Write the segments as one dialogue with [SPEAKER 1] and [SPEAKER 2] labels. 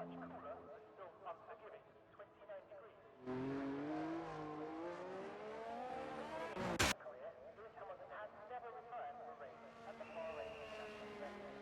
[SPEAKER 1] much cooler, but still unforgiving. 29 degrees. Lewis Hamilton has never retired from a race at the Bahrain International Circuit.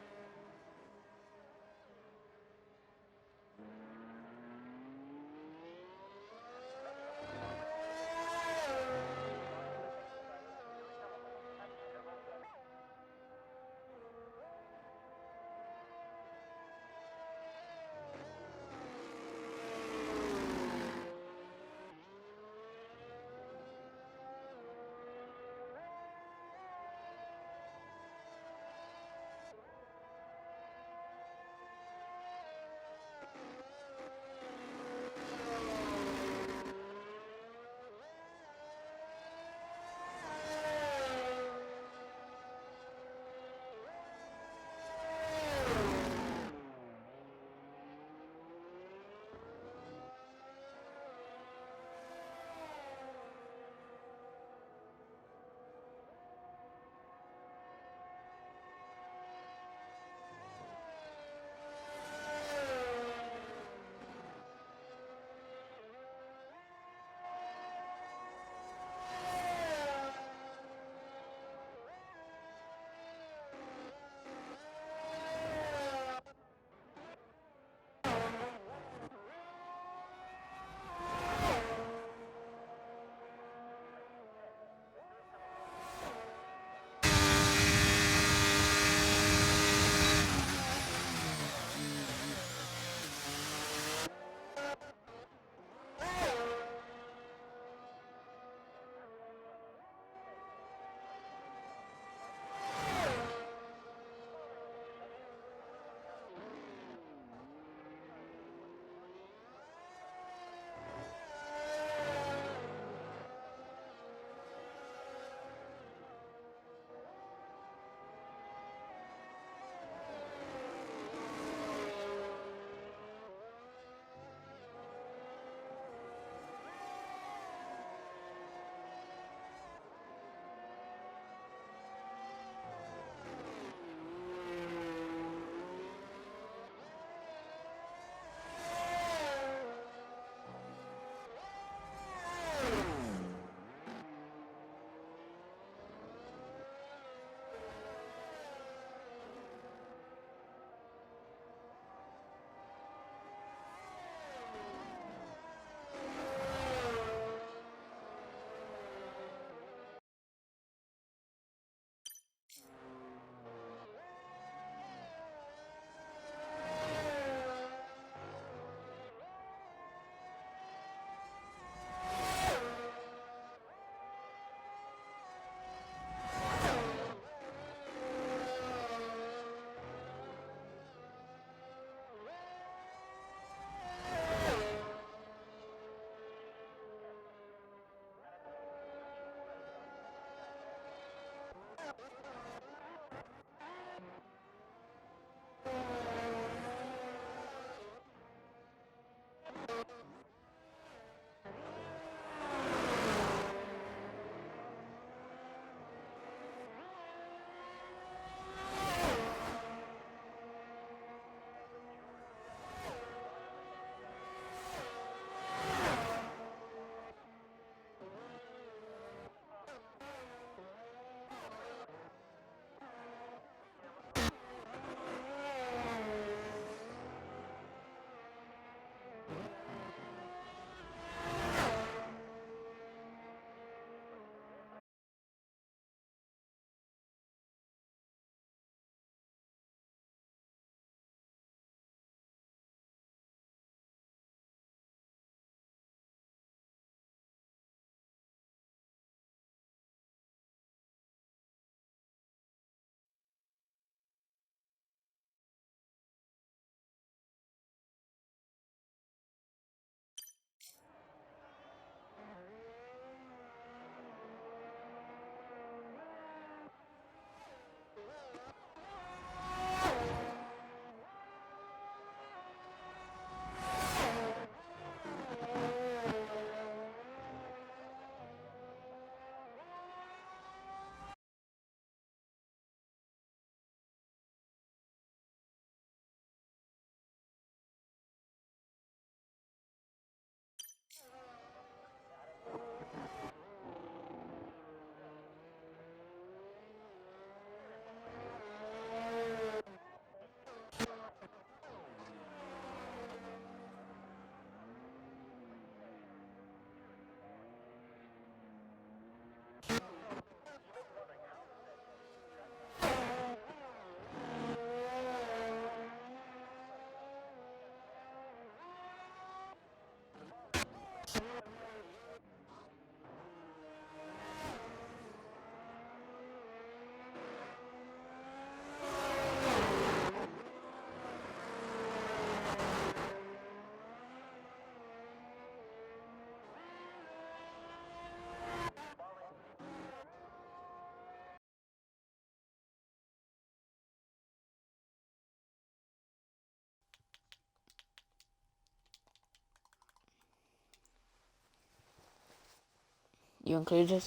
[SPEAKER 2] you included?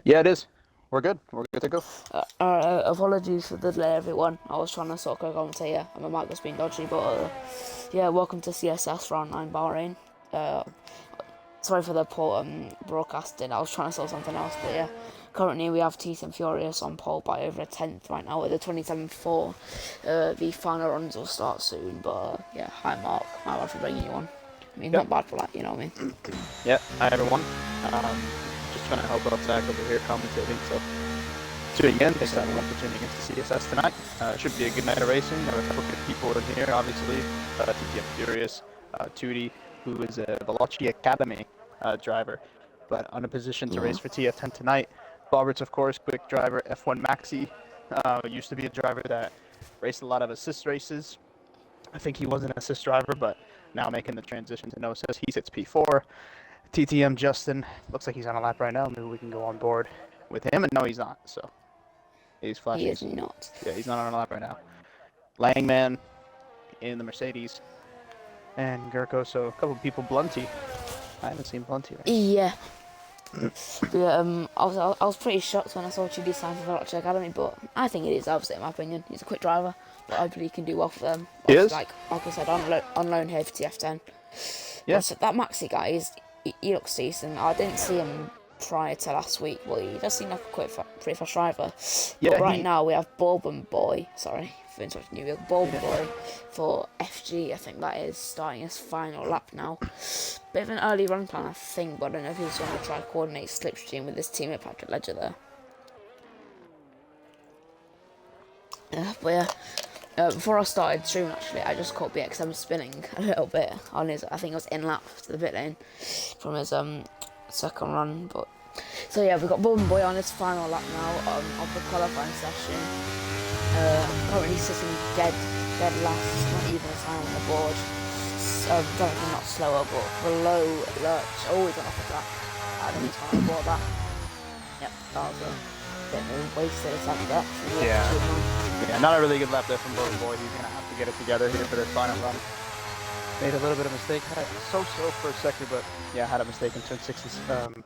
[SPEAKER 3] Yeah, it is. We're good. We're good to go.
[SPEAKER 2] Apologies for the delay, everyone. I was trying to sort of commentate here, and my mic was being dodgy, but yeah, welcome to CSS Round 9 Bahrain. Sorry for the poor broadcasting. I was trying to sort something else, but yeah. Currently, we have Teeth and Furious on pole by over a tenth right now with a 27-4. The final runs will start soon, but yeah, hi Mark. My bad for bringing you on. I mean,
[SPEAKER 3] Yep.
[SPEAKER 2] not bad for that, you know what I mean?
[SPEAKER 3] Yeah. Hi, everyone. Just trying to help out Zach over here commentating. So, tuning in. Thanks everyone for tuning in to CSS tonight. Should be a good night of racing. There are a couple good people in here, obviously. TTM Furious, Tootie, who is a Veloci Academy driver, but on a position to race for TF10 tonight. Roberts, of course, quick driver, F1 Maxi. Used to be a driver that raced a lot of assist races. I think he was an assist driver, but now making the transition to no assist. He sits P4. TTM Justin, looks like he's on a lap right now. Maybe we can go on board with him. And no, he's not. So he's flashing.
[SPEAKER 2] He is not.
[SPEAKER 3] Yeah, he's not on a lap right now. Langman in the Mercedes. And Gurko, so a couple people. Blunty. I haven't seen Blunty race.
[SPEAKER 2] Yeah. Yeah, I was pretty shocked when I saw Chidi sign for Veloci Academy, but I think it is, obviously, in my opinion. He's a quick driver, but I believe he can do well for them.
[SPEAKER 3] He is?
[SPEAKER 2] Like I said, on loan here for TF10.
[SPEAKER 3] Yeah.
[SPEAKER 2] So that Maxi guy, he looks decent. I didn't see him prior to last week. Well, he does seem like a pretty fast driver.
[SPEAKER 3] Yeah,
[SPEAKER 2] but right now we have Bourbon Boy, sorry for interrupting you, Bourbon Boy for FG, I think that is, starting his final lap now. Bit of an early run plan, I think, but I don't know if he's going to try to coordinate slipstream with his teammate Patrick Ledger there. But yeah, before I started streaming, actually, I just caught BXM spinning a little bit on his, I think it was in lap to the pit lane from his second run. But so yeah, we've got Bourbon Boy on his final lap now of the qualifying session. Currently sitting dead last, not even a time on the board. Definitely not slower, but below Lurch. Always on off the track. I don't need to board that. Yep, that was a bit of a wasted attempt there.
[SPEAKER 3] Yeah, not a really good lap there from Bourbon Boy. He's going to have to get it together here for this final run. Made a little bit of a mistake. So for a second, but yeah, had a mistake in turn 6 and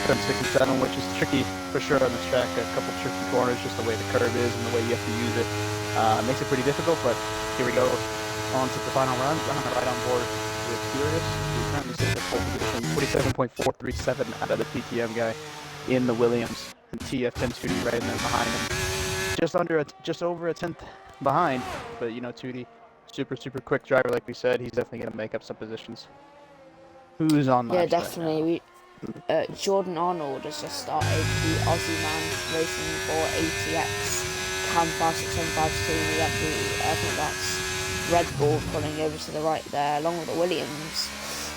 [SPEAKER 3] 7, which is tricky for sure on this track. A couple tricky corners, just the way the curve is and the way you have to use it. Makes it pretty difficult, but here we go. On to the final run. Right on board with Furious. He currently sits at pole position, 47.437 out of the TTM guy in the Williams. And TF10 Tootie right in there behind him. Just over a tenth behind, but you know, Tootie, super quick driver, like we said. He's definitely going to make up some positions. Who's on laps?
[SPEAKER 2] Yeah, definitely.
[SPEAKER 3] Right
[SPEAKER 2] now? Jordan Arnold has just started the Aussie man racing for ATX Cam 5675 team. I think that's Red Bull pulling over to the right there, along with the Williams.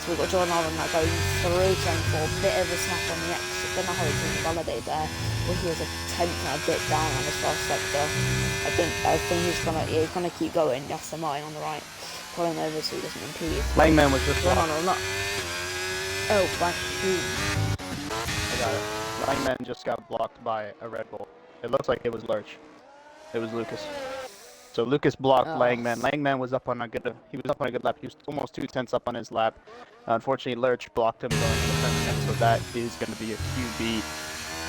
[SPEAKER 2] So we've got Jordan Arnold now going through turn 4, bit of a snap on the exit. Don't know how he's going to validate there, but he was a tenth and a bit down on his first sector. I think he's gonna keep going. Aston Martin on the right, pulling over so he doesn't impede.
[SPEAKER 3] Langman was just
[SPEAKER 2] Jordan Arnold not. Oh, by who?
[SPEAKER 3] I got it. Langman just got blocked by a Red Bull. It looks like it was Lurch. It was Lucas. So Lucas blocked Langman. Langman was up on a good lap. He was almost 2 tenths up on his lap. Unfortunately, Lurch blocked him going to the front, so that is going to be a QB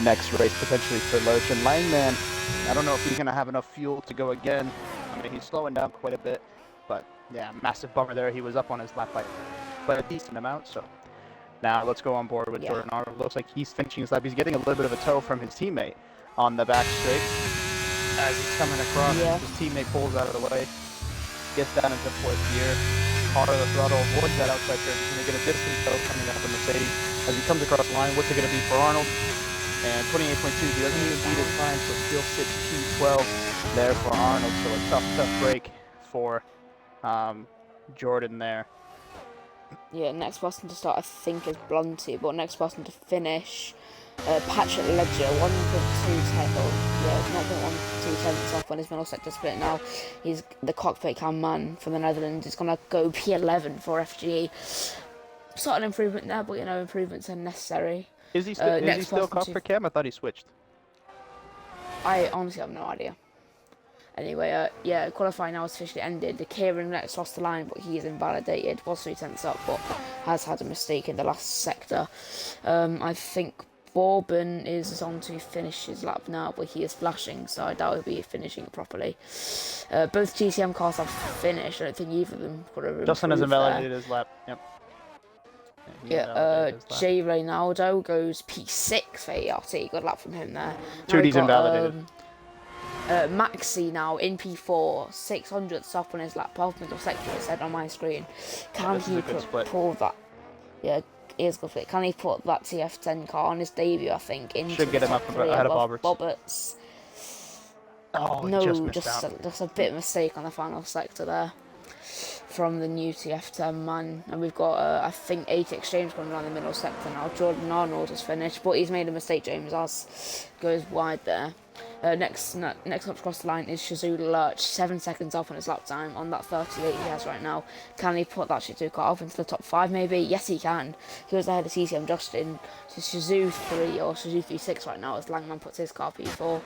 [SPEAKER 3] next race potentially for Lurch. And Langman, I don't know if he's going to have enough fuel to go again. I mean, he's slowing down quite a bit, but yeah, massive bummer there. He was up on his lap by a decent amount. So now let's go on board with Jordan Arnold. Looks like he's finishing his lap. He's getting a little bit of a tow from his teammate on the back straight. As he's coming across, his teammate pulls out of the way, gets down into 4th gear, hard on the throttle, avoids that outside curve. He's going to get a distant tow coming out of the Mercedes. As he comes across the line, what's it going to be for Arnold? And 28.2, he doesn't even beat his time, so still sits P12 there for Arnold. So a tough break for Jordan there.
[SPEAKER 2] Yeah, next person to start I think is Blunty, but next person to finish, Patrick Ledger, 1.2 tenths off on his middle sector split now. He's the cockpit cam man from the Netherlands. He's going to go P11 for FGE. Sort of improvement there, but you know, improvements are necessary.
[SPEAKER 3] Is he still cockpit cam? I thought he switched.
[SPEAKER 2] I honestly have no idea. Anyway, yeah, qualifying now has officially ended. The Kieran next lost the line, but he is invalidated. Was 3 tenths up, but has had a mistake in the last sector. I think Bourbon is on to finish his lap now, but he is flashing, so I doubt he'll be finishing it properly. Both GTM cars have finished. I don't think either of them could have improved.
[SPEAKER 3] Justin has invalidated his lap. Yep.
[SPEAKER 2] J. Reynaldo goes P6 for ERT. Good luck from him there.
[SPEAKER 3] Tooty's invalidated.
[SPEAKER 2] Maxi now in P4, 600ths up on his lap, 12th middle sector, it said on my screen. Can he pull that? Yeah, it is good fit. Can he put that TF10 car on his debut, I think, into
[SPEAKER 3] Should get him up ahead of
[SPEAKER 2] Roberts.
[SPEAKER 3] Oh,
[SPEAKER 2] No,
[SPEAKER 3] just
[SPEAKER 2] a bit of mistake on the final sector there from the new TF10 man. And we've got, I think, 8 exchange coming around the middle sector now. Jordan Arnold has finished, but he's made a mistake, James As goes wide there. Next up across the line is Shazoo Lurch, 7 seconds off on his lap time on that 38 he has right now. Can he put that Shazoo car up into the top 5 maybe? Yes, he can. He was ahead of TCM Justin to Shazoo 3 or Shazoo 36 right now as Langman puts his car P4.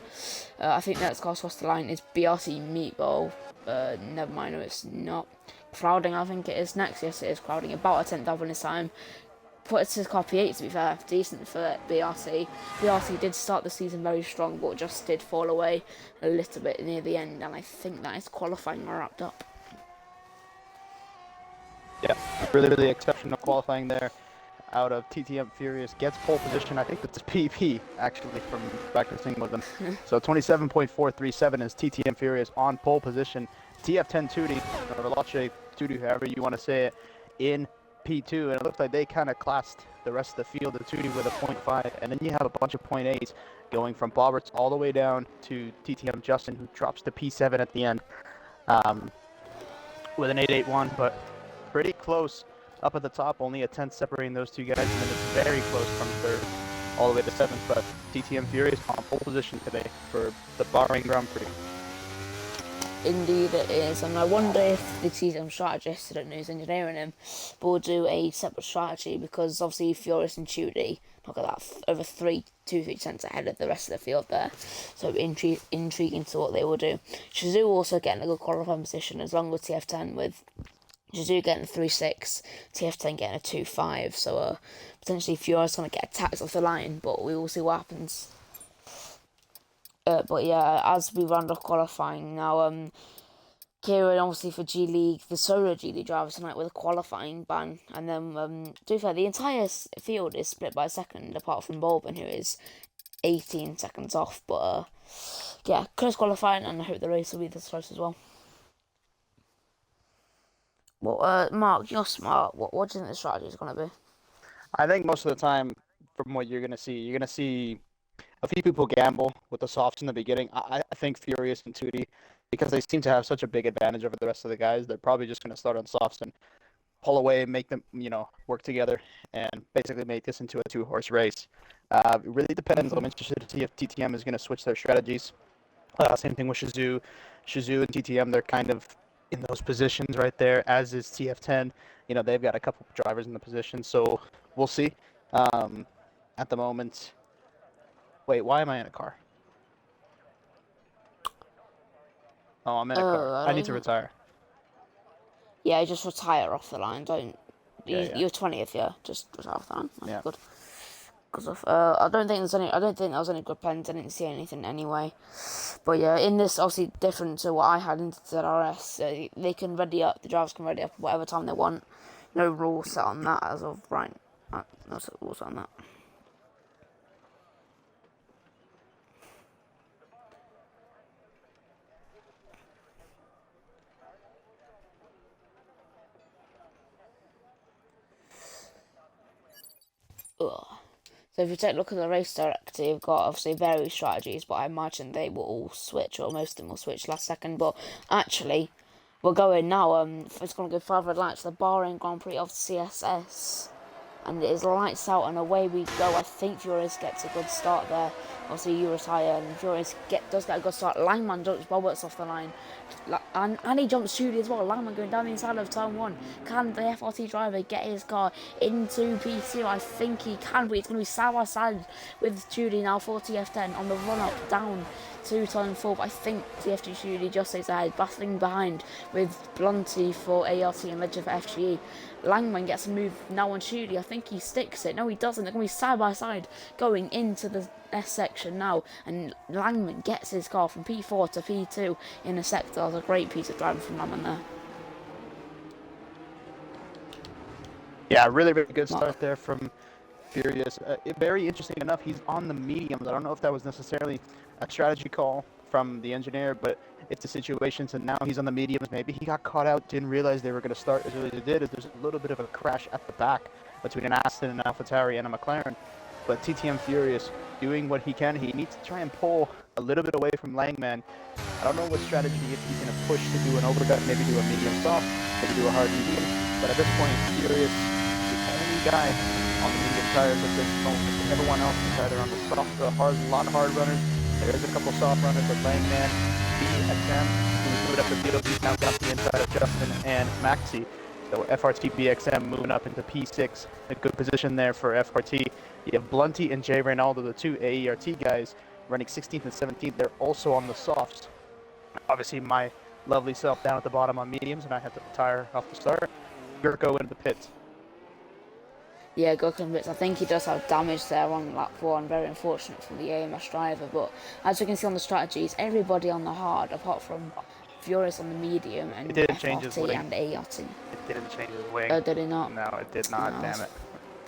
[SPEAKER 2] I think next car across the line is BRT Meatball. Never mind, no, it's not. Crowding, I think it is next. Yes, it is Crowding. About a 10th off on his time. Put his car P8 to be fair, decent for BRT. BRT did start the season very strong, but just did fall away a little bit near the end, and I think that is qualifying wrapped up.
[SPEAKER 3] Yeah, really exceptional qualifying there out of TTM Furious. Gets pole position, I think that's PP actually from practicing with them. So 27.437 is TTM Furious on pole position. TF10 Tooty, or Veloce Tooty, however you want to say it, in P2, and it looks like they kind of classed the rest of the field, the Tooty with a 0.5, and then you have a bunch of 0.8s going from Roberts all the way down to TTM Justin, who drops to P7 at the end with an 881, but pretty close up at the top, only a 10th separating those two guys, and then it's very close from third all the way to 7th, but TTM Furious on pole position today for the Bahrain Grand Prix.
[SPEAKER 2] Indeed it is, and I wonder if the TCM strategist, I don't know who's engineering him, but will do a separate strategy, because obviously Furious and Tooty, look at that, over 3 cents ahead of the rest of the field there, so intriguing to what they will do. Shazoo also getting a good qualifying position as long as TF10, with Shazoo getting a 3.6, TF10 getting a 2.5, so potentially Furious going to get attacked off the line, but we will see what happens. But yeah, as we round off qualifying now, Kieran obviously for G League, the solo G League drivers tonight with a qualifying ban, and then to be fair, the entire field is split by a second, apart from Bourbon, who is 18 seconds off. But yeah, close qualifying, and I hope the race will be this close as well. Well, Mark, you're smart. What do you think the strategy is going to be?
[SPEAKER 3] I think most of the time, from what you're going to see a few people gamble with the softs in the beginning. I think Furious and Tooty, because they seem to have such a big advantage over the rest of the guys, they're probably just going to start on softs and pull away and make them, work together and basically make this into a 2-horse race. It really depends. I'm interested to see if TTM is going to switch their strategies. Same thing with Shazoo. Shazoo and TTM, they're kind of in those positions right there, as is TF10. They've got a couple drivers in the position, so we'll see. At the moment... Wait, why am I in a car? Oh, I'm in a car. I need to retire.
[SPEAKER 2] Yeah, just retire off the line. Don't.
[SPEAKER 3] Yeah.
[SPEAKER 2] You're 20th, yeah. Just retire off the line. That's
[SPEAKER 3] yeah.
[SPEAKER 2] Good. Because I don't think there was any good plans. I didn't see anything anyway. But yeah, in this obviously different to what I had in ZRS. They can ready up. The drivers can ready up whatever time they want. No rules set on that as of right. No rules on that. Ugh. So if you take a look at the race director, you've got obviously various strategies, but I imagine they will all switch, or most of them will switch last second. But actually, we're going now, it's going to go further lights, the Bahrain Grand Prix of CSS. And it is lights out and away we go. I think Furious gets a good start there. Obviously, you retire, and Furious does get a good start. Langman jumps Boberts off the line, and he jumps Judy as well. Langman going down the inside of turn 1. Can the FRT driver get his car into P2? I think he can, but it's going to be side by side with Judy now, 40F10 on the run up down to turn 4. But I think TFG Judy just stays ahead, battling behind with Blunty for ART and Ledger for FGE. Langman gets a move now on Judy. I think he sticks it. No, he doesn't. They're going to be side by side going into the S section now, and Langman gets his car from P4 to P2 in a sector. That was a great piece of driving from Langman there.
[SPEAKER 3] Yeah, really, really good start there from Furious. Very interesting enough, he's on the mediums. I don't know if that was necessarily a strategy call from the engineer, but it's a situation, so now he's on the mediums. Maybe he got caught out, didn't realize they were going to start as early as they did. There's a little bit of a crash at the back between an Aston, an AlphaTauri, and a McLaren. But TTM Furious doing what he can. He needs to try and pull a little bit away from Langman. I don't know what strategy, if he's going to push to do an overcut, maybe do a medium soft, maybe do a hard medium. But at this point, Furious, the only guy on the medium tires at this moment. Everyone else is either on the soft, a lot of hard runners. There's a couple soft runners, but Langman, BXM, who's moved up the field, he's now got the inside of Justin and Maxi. So FRT BXM moving up into P6, a good position there for FRT. You have Blunty and Jay Reynaldo, the two AERT guys, running 16th and 17th. They're also on the softs. Obviously, my lovely self down at the bottom on mediums, and I had to retire off the start. Gurko into the pits.
[SPEAKER 2] Yeah, Gurko bits. I think he does have damage there on lap 1. Very unfortunate for the AMS driver. But as you can see on the strategies, everybody on the hard, apart from Furious on the medium and FRT and ART.
[SPEAKER 3] It didn't change his wing.
[SPEAKER 2] Oh, did it not?
[SPEAKER 3] No, it did not.
[SPEAKER 2] No,
[SPEAKER 3] damn it.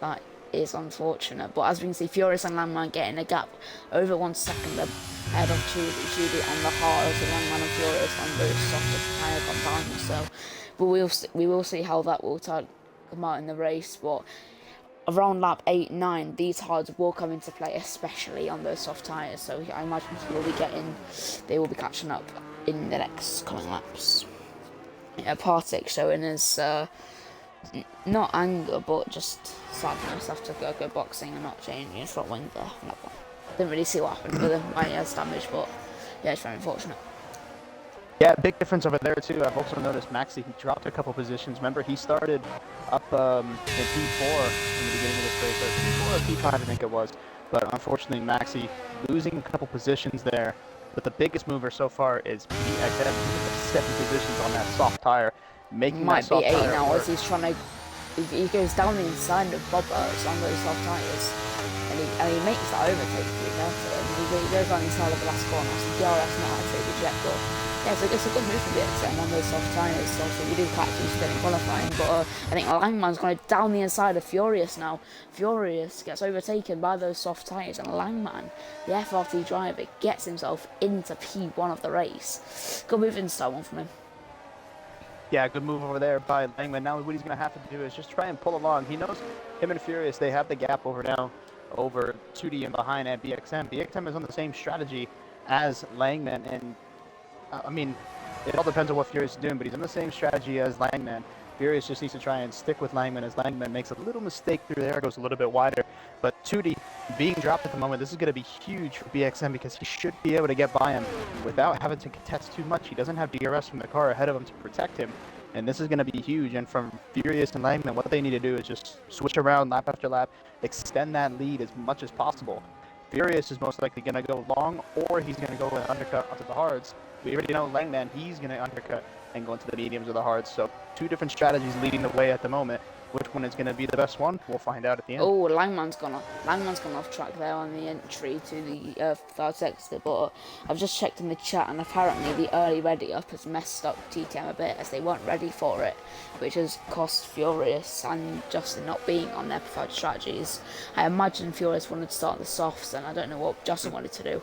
[SPEAKER 2] That is unfortunate. But as we can see, Furious and Langman getting a gap over 1 second ahead of Judy on the hard, and Langman and Furious on those softer tyre compounds. So, but we will see how that will come out in the race. But around lap 8, 9, these hards will come into play, especially on those soft tyres. So I imagine they will be catching up in the next coming laps. Yeah, Partick showing his not anger, but just sadness after go boxing and not changing his front wing there. Didn't really see what happened with him. He has damage, but yeah, it's very unfortunate.
[SPEAKER 3] Yeah, big difference over there too. I've also noticed Maxi, he dropped a couple positions. Remember, he started up in P4 in the beginning of this race, or P4 or P5 I think it was. But unfortunately, Maxi losing a couple positions there. But the biggest mover so far is BXM, who's 7 positions on that soft tire, making
[SPEAKER 2] might
[SPEAKER 3] that soft
[SPEAKER 2] be 8
[SPEAKER 3] tire
[SPEAKER 2] now
[SPEAKER 3] work.
[SPEAKER 2] as he's trying to. He goes down the inside of Bob on those soft tyres, and he makes that overtake pretty carefully. And he goes down the inside of the last corner. So DRS not actually the jet, but yeah, it's a good move for BXM on those soft tyres. So obviously we do catch him still in qualifying, but I think Langman's going down the inside of Furious now. Furious gets overtaken by those soft tyres, and Langman, the FRT driver, gets himself into P1 of the race. Good move in style one from him.
[SPEAKER 3] Yeah, good move over there by Langman. Now what he's going to have to do is just try and pull along. He knows him and Furious, they have the gap over 2D and behind at BXM. BXM is on the same strategy as Langman, and I mean, it all depends on what Furious is doing, but he's on the same strategy as Langman. Furious just needs to try and stick with Langman as Langman makes a little mistake through there, goes a little bit wider. But 2D being dropped at the moment, this is going to be huge for BXM because he should be able to get by him without having to contest too much. He doesn't have DRS from the car ahead of him to protect him, and this is going to be huge. And from Furious and Langman, what they need to do is just switch around lap after lap, extend that lead as much as possible. Furious is most likely going to go long, or he's going to go and undercut onto the hards. We already know Langman, he's going to undercut and go into the mediums or the hards. So 2 different strategies leading the way at the moment. Which one is going to be the best one? We'll find out at the end.
[SPEAKER 2] Oh, Langman's gone off track there on the entry to the third sector, but I've just checked in the chat, and apparently the early ready up has messed up TTM a bit as they weren't ready for it, which has cost Furious and Justin not being on their preferred strategies. I imagine Furious wanted to start the softs, and I don't know what Justin wanted to do,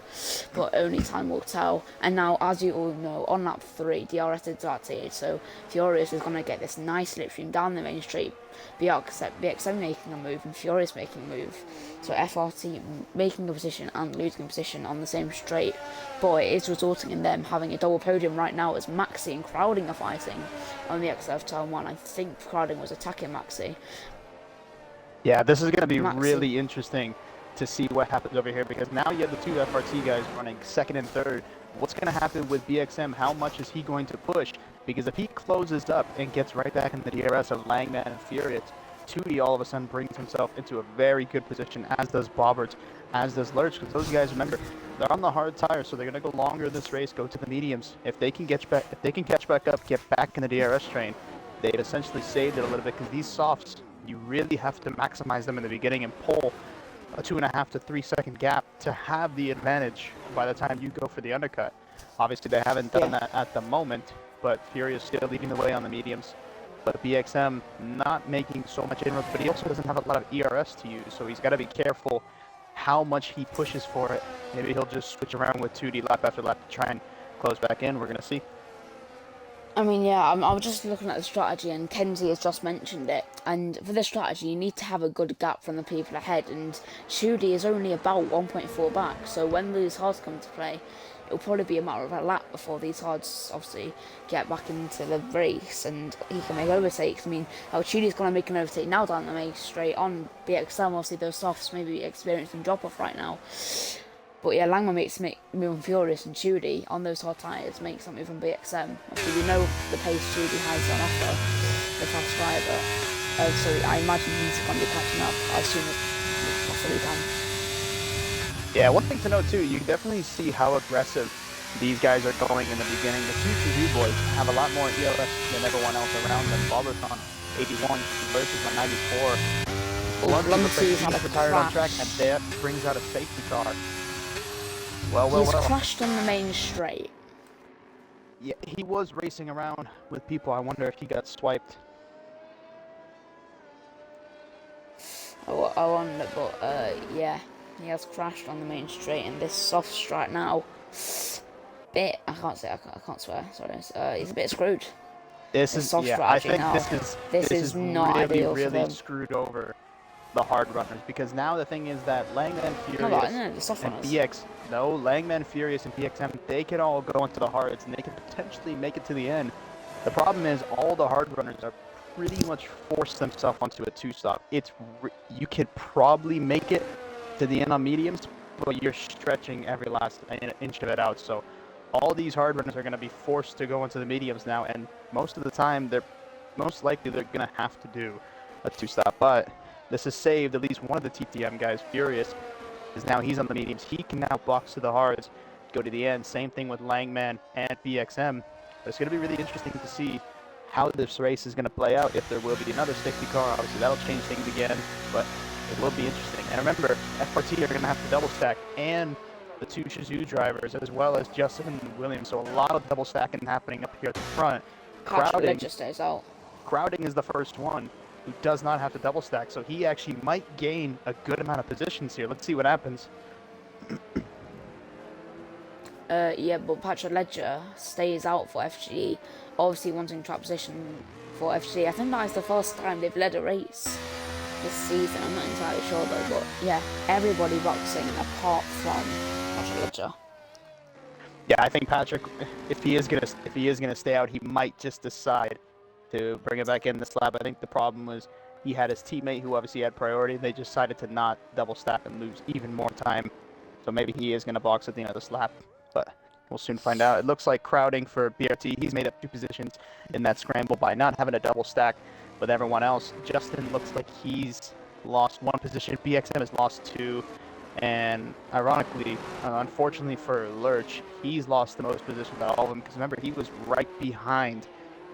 [SPEAKER 2] but only time will tell. And now, as you all know, on lap 3, DRS is started, so Furious is going to get this nice slipstream down the main straight. BXM making a move and Furious making a move. So FRT making a position and losing a position on the same straight. But it is resulting in them having a double podium right now as Maxi and Crowding are fighting on the exit of turn 1. I think Crowding was attacking Maxi.
[SPEAKER 3] Yeah, this is going to be really interesting to see what happens over here, because now you have the two FRT guys running second and third. What's going to happen with BXM? How much is he going to push? Because if he closes up and gets right back in the DRS of Langman and Furious, 2D all of a sudden brings himself into a very good position, as does Bobbert, as does Lurch, because those guys, remember, they're on the hard tires, so they're going to go longer this race, go to the mediums. If they can catch back up, get back in the DRS train, they've essentially saved it a little bit, because these softs, you really have to maximize them in the beginning and pull a 2.5 to 3 second gap to have the advantage by the time you go for the undercut. Obviously, they haven't done that at the moment, but Furious still leading the way on the mediums. But BXM not making so much inroads, but he also doesn't have a lot of ERS to use, so he's got to be careful how much he pushes for it. Maybe he'll just switch around with 2D lap after lap to try and close back in. We're going to see.
[SPEAKER 2] I mean, yeah, I was just looking at the strategy, and Kenzie has just mentioned it. And for this strategy, you need to have a good gap from the people ahead, and Shudi is only about 1.4 back, so when these hards come into play, it'll probably be a matter of a lap before these hards obviously get back into the race, and he can make overtakes. I mean, Shudi's going to make an overtake now down the main straight on BXM. Obviously, those softs may be experiencing drop-off right now. But yeah, Langman makes moving Furious, and Shudi on those hard tyres makes that move from BXM. Obviously, we know the pace Shudi has on offer, the fast driver. So I imagine he's going to be catching up as soon as possibly can.
[SPEAKER 3] Yeah, one thing to note too, you definitely see how aggressive these guys are going in the beginning. The two Suzu boys have a lot more ELS than everyone else around them. Bobber's on 81 versus on 94.
[SPEAKER 2] Lumberty's had a
[SPEAKER 3] retired on track,
[SPEAKER 2] crash.
[SPEAKER 3] and that brings out a safety car.
[SPEAKER 2] He's crashed on the main straight.
[SPEAKER 3] Yeah, he was racing around with people. I wonder if he got swiped.
[SPEAKER 2] I wonder, but yeah, he has crashed on the main straight in this soft straight now. I can't swear. Sorry, he's a bit screwed.
[SPEAKER 3] I think
[SPEAKER 2] now. This is not
[SPEAKER 3] really,
[SPEAKER 2] ideal for
[SPEAKER 3] really
[SPEAKER 2] them.
[SPEAKER 3] screwed over the hard runners, because now the thing is that Langman Furious Langman Furious and BXM, they can all go into the hards and they can potentially make it to the end. The problem is all the hard runners are pretty much forced themselves onto a two-stop. You could probably make it to the end on mediums, but you're stretching every last inch of it out. So all these hard runners are going to be forced to go into the mediums now, and most of the time they're going to have to do a two-stop. But this has saved at least one of the TTM guys, Furious, because now he's on the mediums. He can now box to the hards, go to the end. Same thing with Langman and BXM. It's going to be really interesting to see how this race is going to play out. If there will be another safety car, obviously that'll change things again, but it will be interesting. And remember, FRT are going to have to double stack, and the two Shizou drivers, as well as Justin and Williams. So a lot of double stacking happening up here at the front.
[SPEAKER 2] Crowding just stays out.
[SPEAKER 3] Crowding is the first one who does not have to double stack, so he actually might gain a good amount of positions here. Let's see what happens.
[SPEAKER 2] Yeah, but Patrick Ledger stays out for FG, obviously wanting track position for FG. I think that is the first time they've led a race this season. I'm not entirely sure though, but yeah, everybody boxing apart from Patrick Ledger.
[SPEAKER 3] Yeah, I think Patrick, if he is gonna stay out, he might just decide to bring it back in this lap. I think the problem was he had his teammate who obviously had priority. They decided to not double stack and lose even more time. So maybe he is gonna box at the end of this lap, but we'll soon find out. It looks like crowding for BRT. He's made up 2 positions in that scramble by not having a double stack with everyone else. Justin looks like he's lost 1 position. BXM has lost 2. And ironically, unfortunately for Lurch, he's lost the most positions out of all of them, because remember, he was right behind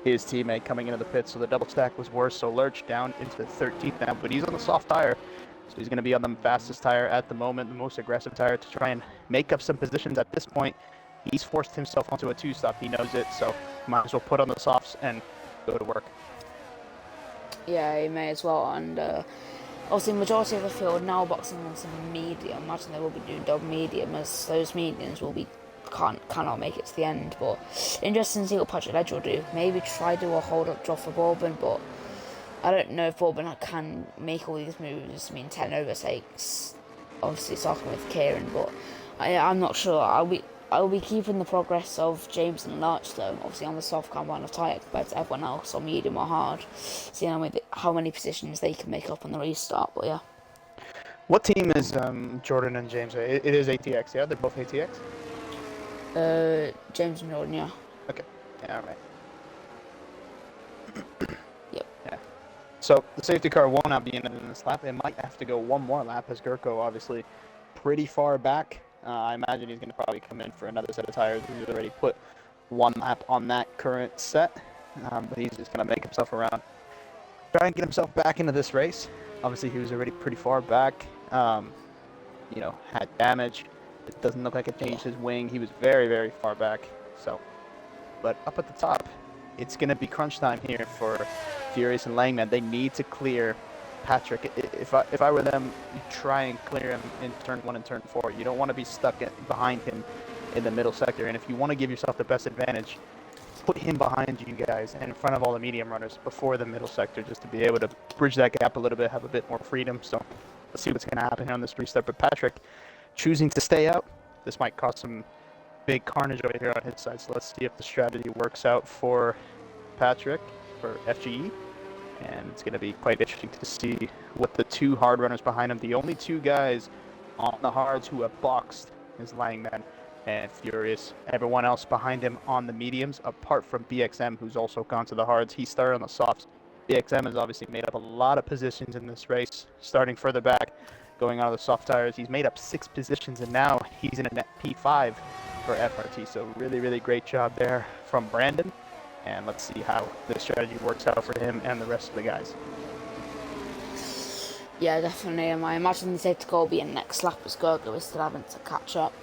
[SPEAKER 3] his teammate coming into the pit, so the double stack was worse. So Lurch down into the 13th now, but he's on the soft tire, so he's going to be on the fastest tire at the moment, the most aggressive tire, to try and make up some positions at this point. He's forced himself onto a 2-stop. He knows it, so might as well put on the softs and go to work.
[SPEAKER 2] Yeah, he may as well. And obviously, the majority of the field now boxing on some medium. I imagine they will be doing double medium, as those mediums will be cannot make it to the end. But interesting to see what Patrick Ledger will do. Maybe try to do a hold-up drop for Bourbon, but I don't know if Bourbon can make all these moves. I mean, 10 overtakes, obviously talking with Kieran, but I'm not sure. I'll be keeping the progress of James and Larch though, obviously on the soft combine of tyre compared to everyone else, or medium or hard, seeing how many positions they can make up on the restart. But yeah.
[SPEAKER 3] What team is Jordan and James? It is ATX, yeah? They're both ATX?
[SPEAKER 2] James and Jordan, yeah.
[SPEAKER 3] Okay, yeah, all right.
[SPEAKER 2] Yep.
[SPEAKER 3] Yeah. So the safety car will not be in it in this lap. It might have to go one more lap as Gurko obviously pretty far back. I imagine he's going to probably come in for another set of tires. He's already put one lap on that current set, but he's just going to make himself around. Try and get himself back into this race. Obviously, he was already pretty far back. Had damage. It doesn't look like it changed his wing. He was very, very far back. So, but up at the top, it's going to be crunch time here for Furious and Langman. They need to clear Patrick. If I were them, try and clear him in turn 1 and turn 4. You don't want to be stuck behind him in the middle sector. And if you want to give yourself the best advantage, put him behind you guys and in front of all the medium runners before the middle sector, just to be able to bridge that gap a little bit, have a bit more freedom. So let's see what's going to happen here on this restart. But Patrick choosing to stay out, this might cause some big carnage over here on his side. So let's see if the strategy works out for Patrick, for FGE. And it's going to be quite interesting to see what the two hard runners behind him, the only two guys on the hards who have boxed, is Langman and Furious. Everyone else behind him on the mediums, apart from BXM, who's also gone to the hards. He started on the softs. BXM has obviously made up a lot of positions in this race, starting further back, going out of the soft tires. He's made up 6 positions, and now he's in a net P5 for FRT. So really, really great job there from Brandon. And let's see how this strategy works out for him and the rest of the guys.
[SPEAKER 2] Yeah, definitely. I imagine the safety car will be in next lap as Gurgo is still having to catch up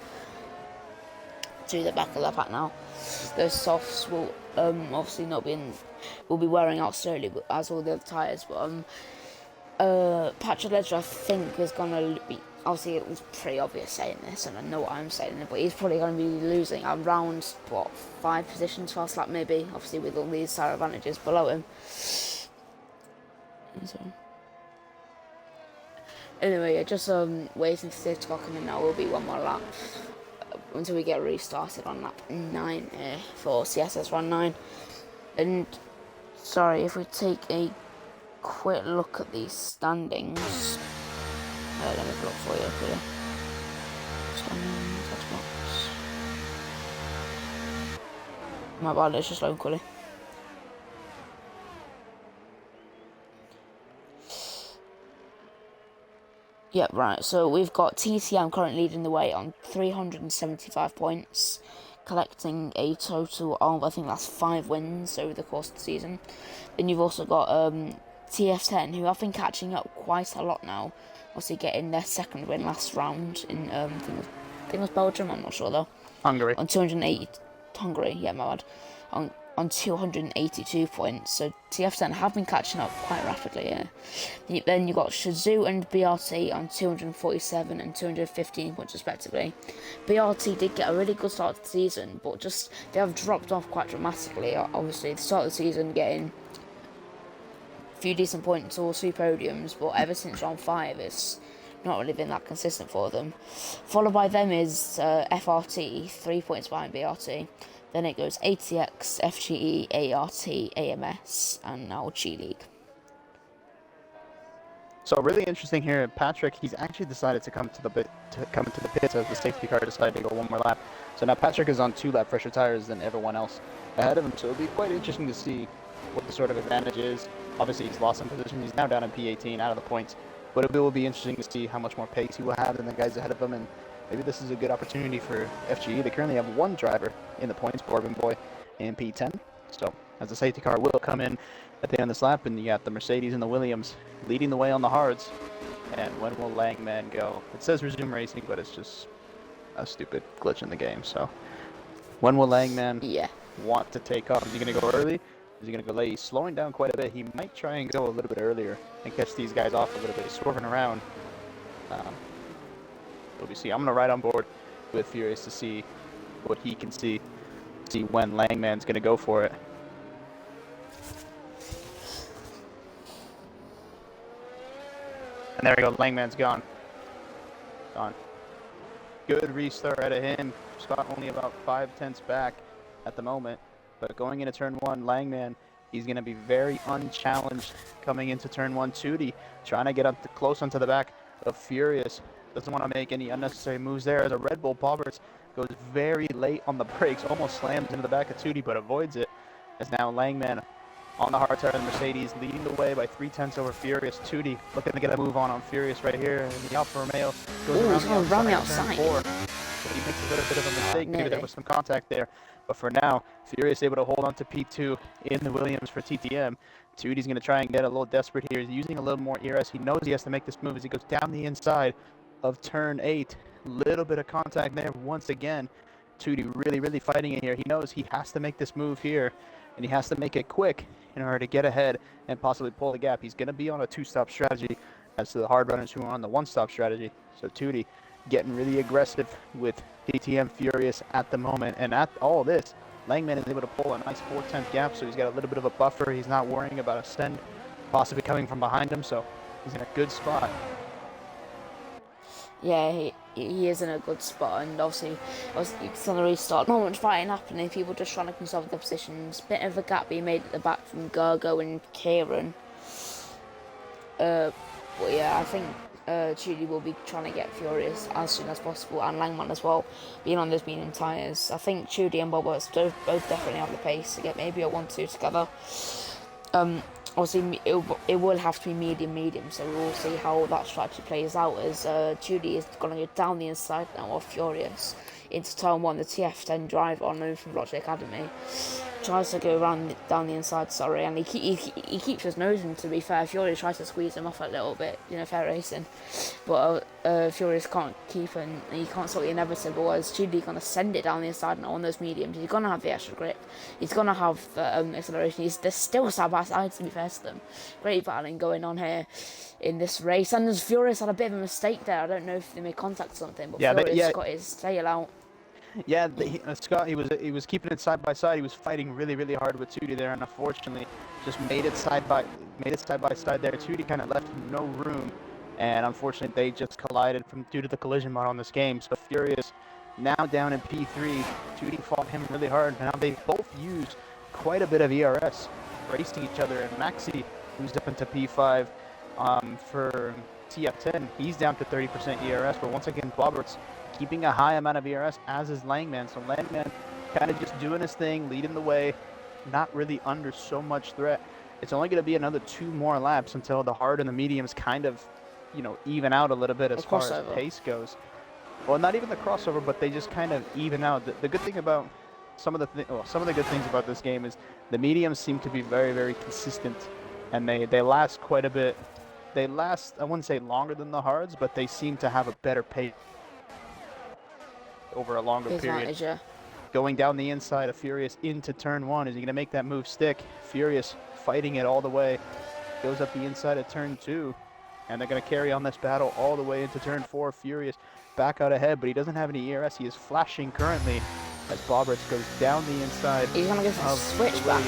[SPEAKER 2] to the back of the pack now. Those softs will obviously not be in, will be wearing out slowly, but as all the other tyres. But Patrick Ledger, I think, is gonna be. Obviously, it was pretty obvious saying this, and I know what I'm saying, but he's probably going to be losing around, 5 positions first lap maybe, obviously with all these tire advantages below him. So, anyway, yeah, just waiting for safety car coming now. Will be one more lap until we get restarted on lap 9 for CSS run 9. And, sorry, if we take a quick look at these standings. Let me block for you up here. My bad, it's just locally. Yeah, right, so we've got TTM currently leading the way on 375 points, collecting a total of, I think that's 5 wins over the course of the season. Then you've also got TF10, who have been catching up quite a lot now. Obviously getting their second win last round in I think it was Belgium, I'm not sure though.
[SPEAKER 3] Hungary.
[SPEAKER 2] On 280, Hungary, yeah, my bad. On 282 points, so TF10 have been catching up quite rapidly, yeah. Then you've got Shazoo and BRT on 247 and 215 points respectively. BRT did get a really good start to the season, but just they have dropped off quite dramatically. Obviously, the start of the season getting few decent points or 2 podiums, but ever since round 5 it's not really been that consistent for them. Followed by them is FRT, 3 points behind BRT. Then it goes ATX, FGE, ART, AMS, and now G League.
[SPEAKER 3] So really interesting here, Patrick. He's actually decided to come into the pits as the safety car decided to go one more lap. So now Patrick is on 2 lap fresher tires than everyone else ahead of him. So it'll be quite interesting to see what the sort of advantage is. Obviously, he's lost some position. He's now down in P18, out of the points. But it will be interesting to see how much more pace he will have than the guys ahead of him. And maybe this is a good opportunity for FGE. They currently have 1 driver in the points, Bourbon Boy, in P10. So, as the safety car will come in at the end of this lap, and you got the Mercedes and the Williams leading the way on the hards. And when will Langman go? It says resume racing, but it's just a stupid glitch in the game. So, when will Langman want to take off? Is he going to go early? Is he going to go late? He's slowing down quite a bit. He might try and go a little bit earlier and catch these guys off a little bit. He's swerving around. But we see. I'm going to ride on board with Furious to see what he can see when Langman's going to go for it. And there we go. Langman's gone. Gone. Good restart out of him. Scott only about 5/10 back at the moment. But going into turn 1, Langman, he's going to be very unchallenged coming into turn 1. Tootie trying to get up close onto the back But Furious doesn't want to make any unnecessary moves there as a Red Bull. Bobberts goes very late on the brakes, almost slams into the back of Tootie, but avoids it. As now Langman on the hard tire of the Mercedes, leading the way by 3/10 over Furious. Tootie looking to get a move on Furious right here. And the Alfa Romeo goes around the outside. Turn 4. But he makes a little bit of a mistake. Maybe there was some contact there. But for now, Furious able to hold on to P2 in the Williams for TTM. Tootie's going to try and get a little desperate here. He's using a little more ERS. He knows he has to make this move as he goes down the inside of turn 8. Little bit of contact there once again. Tootie really fighting it here. He knows he has to make this move here, and he has to make it quick in order to get ahead and possibly pull the gap. He's going to be on a 2-stop strategy as to the hard runners who are on the 1-stop strategy. So Tootie getting really aggressive with DTM Furious at the moment. And at all this, Langman is able to pull a nice 4/10 gap, so he's got a little bit of a buffer. He's not worrying about a send possibly coming from behind him, so he's in a good spot.
[SPEAKER 2] Yeah, he is in a good spot, and obviously it's on the restart. Not much fighting happening, people just trying to conserve their positions. Bit of a gap being made at the back from Gergo and Kieran. But yeah, I think Tootie will be trying to get Furious as soon as possible, and Langman as well, being on those medium tyres. I think Tootie and Bob both definitely have the pace to get maybe a 1-2 together. Obviously, it will have to be medium, so we'll see how that strategy plays out as Tootie is going to go down the inside now of Furious into turn 1, the TF10 driver on loan from Roger Academy. Tries to go down the inside, and he keeps his nose in, to be fair. Furious tries to squeeze him off a little bit, fair racing. But Furious can't keep him, he can't sort the inevitable as Tootie going to send it down the inside now on those mediums. He's going to have the extra grip. He's going to have the acceleration. They're still side by side, to be fair to them. Great battling going on here in this race. And as Furious had a bit of a mistake there. I don't know if they made contact or something, but Furious got his tail out.
[SPEAKER 3] Yeah, Scott, he was keeping it side by side. He was fighting really hard with Tootie there, and unfortunately, just made it side by side there. Tootie kind of left him no room, and unfortunately, they just collided due to the collision mod on this game. So Furious now down in P3. Tootie fought him really hard. Now they both used quite a bit of ERS, racing each other. And Maxi, who's up into P5 for TF10, he's down to 30% ERS. But once again, Bobberts keeping a high amount of ERS, as is Langman. So Langman kind of just doing his thing, leading the way, not really under so much threat. It's only going to be another 2 more laps until the hard and the mediums kind of, even out a little bit as far as pace goes. Well, not even the crossover, but they just kind of even out. The good thing about some of the good things about this game is the mediums seem to be very consistent, and they last quite a bit. They last, I wouldn't say longer than the hards, but they seem to have a better pace over a longer period.
[SPEAKER 2] Yeah.
[SPEAKER 3] Going down the inside of Furious into turn 1. Is he going to make that move stick? Furious fighting it all the way. Goes up the inside of turn 2. And they're going to carry on this battle all the way into turn 4. Furious back out ahead, but he doesn't have any ERS. He is flashing currently as Bobberts goes down the inside.
[SPEAKER 2] He's going to go for the switchback.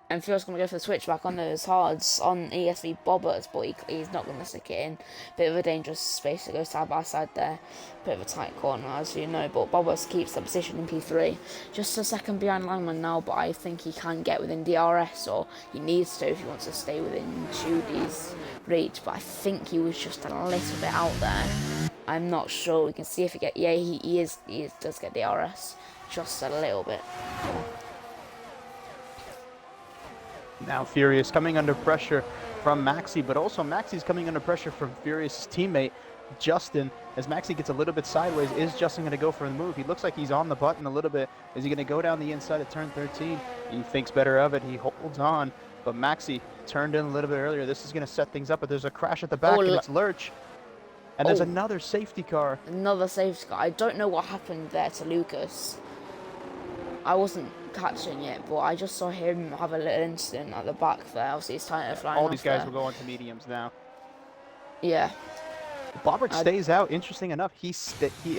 [SPEAKER 2] And Furious going to go for the switchback on those hards on ESV Bobberts, but he's not going to stick it in. Bit of a dangerous space to go side by side there. Bit of a tight corner, as you know, but Bobberts keeps the position in P3. Just a second behind Langman now, but I think he can get within DRS, or he needs to if he wants to stay within Tootie's reach. But I think he was just a little bit out there. I'm not sure. We can see if he get. Yeah, he does get DRS, just a little bit.
[SPEAKER 3] Now Furious coming under pressure from Maxi, but also Maxi's coming under pressure from Furious' teammate, Justin. As Maxi gets a little bit sideways, is Justin going to go for the move? He looks like he's on the button a little bit. Is he going to go down the inside of turn 13? He thinks better of it. He holds on, but Maxi turned in a little bit earlier. This is going to set things up, but there's a crash at the back, and it's Lurch. And there's another safety car.
[SPEAKER 2] Another safety car. I don't know what happened there to Lucas. I wasn't catching it, but I just saw him have a little incident at the back there. Obviously, he's trying to fly.
[SPEAKER 3] All these guys will go on to mediums now.
[SPEAKER 2] Yeah.
[SPEAKER 3] Bobbert stays out. Interesting enough, he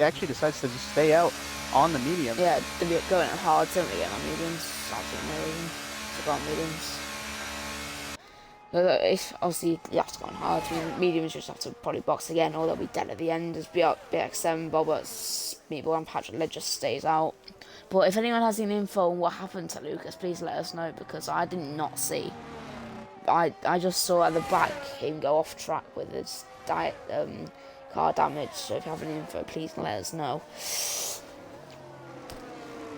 [SPEAKER 3] actually decides to just stay out on the medium.
[SPEAKER 2] Yeah, they're going hard, don't they, on mediums? Absolutely no reason to go on mediums. If obviously you have to go on hard, mediums just have to probably box again, or they'll be dead at the end. As BX7, Bobbert's Meatball and Patrick Led just stays out. But if anyone has any info on what happened to Lucas, please let us know, because I did not see I just saw at the back him go off track with his car damage. So if you have any info, please let us know.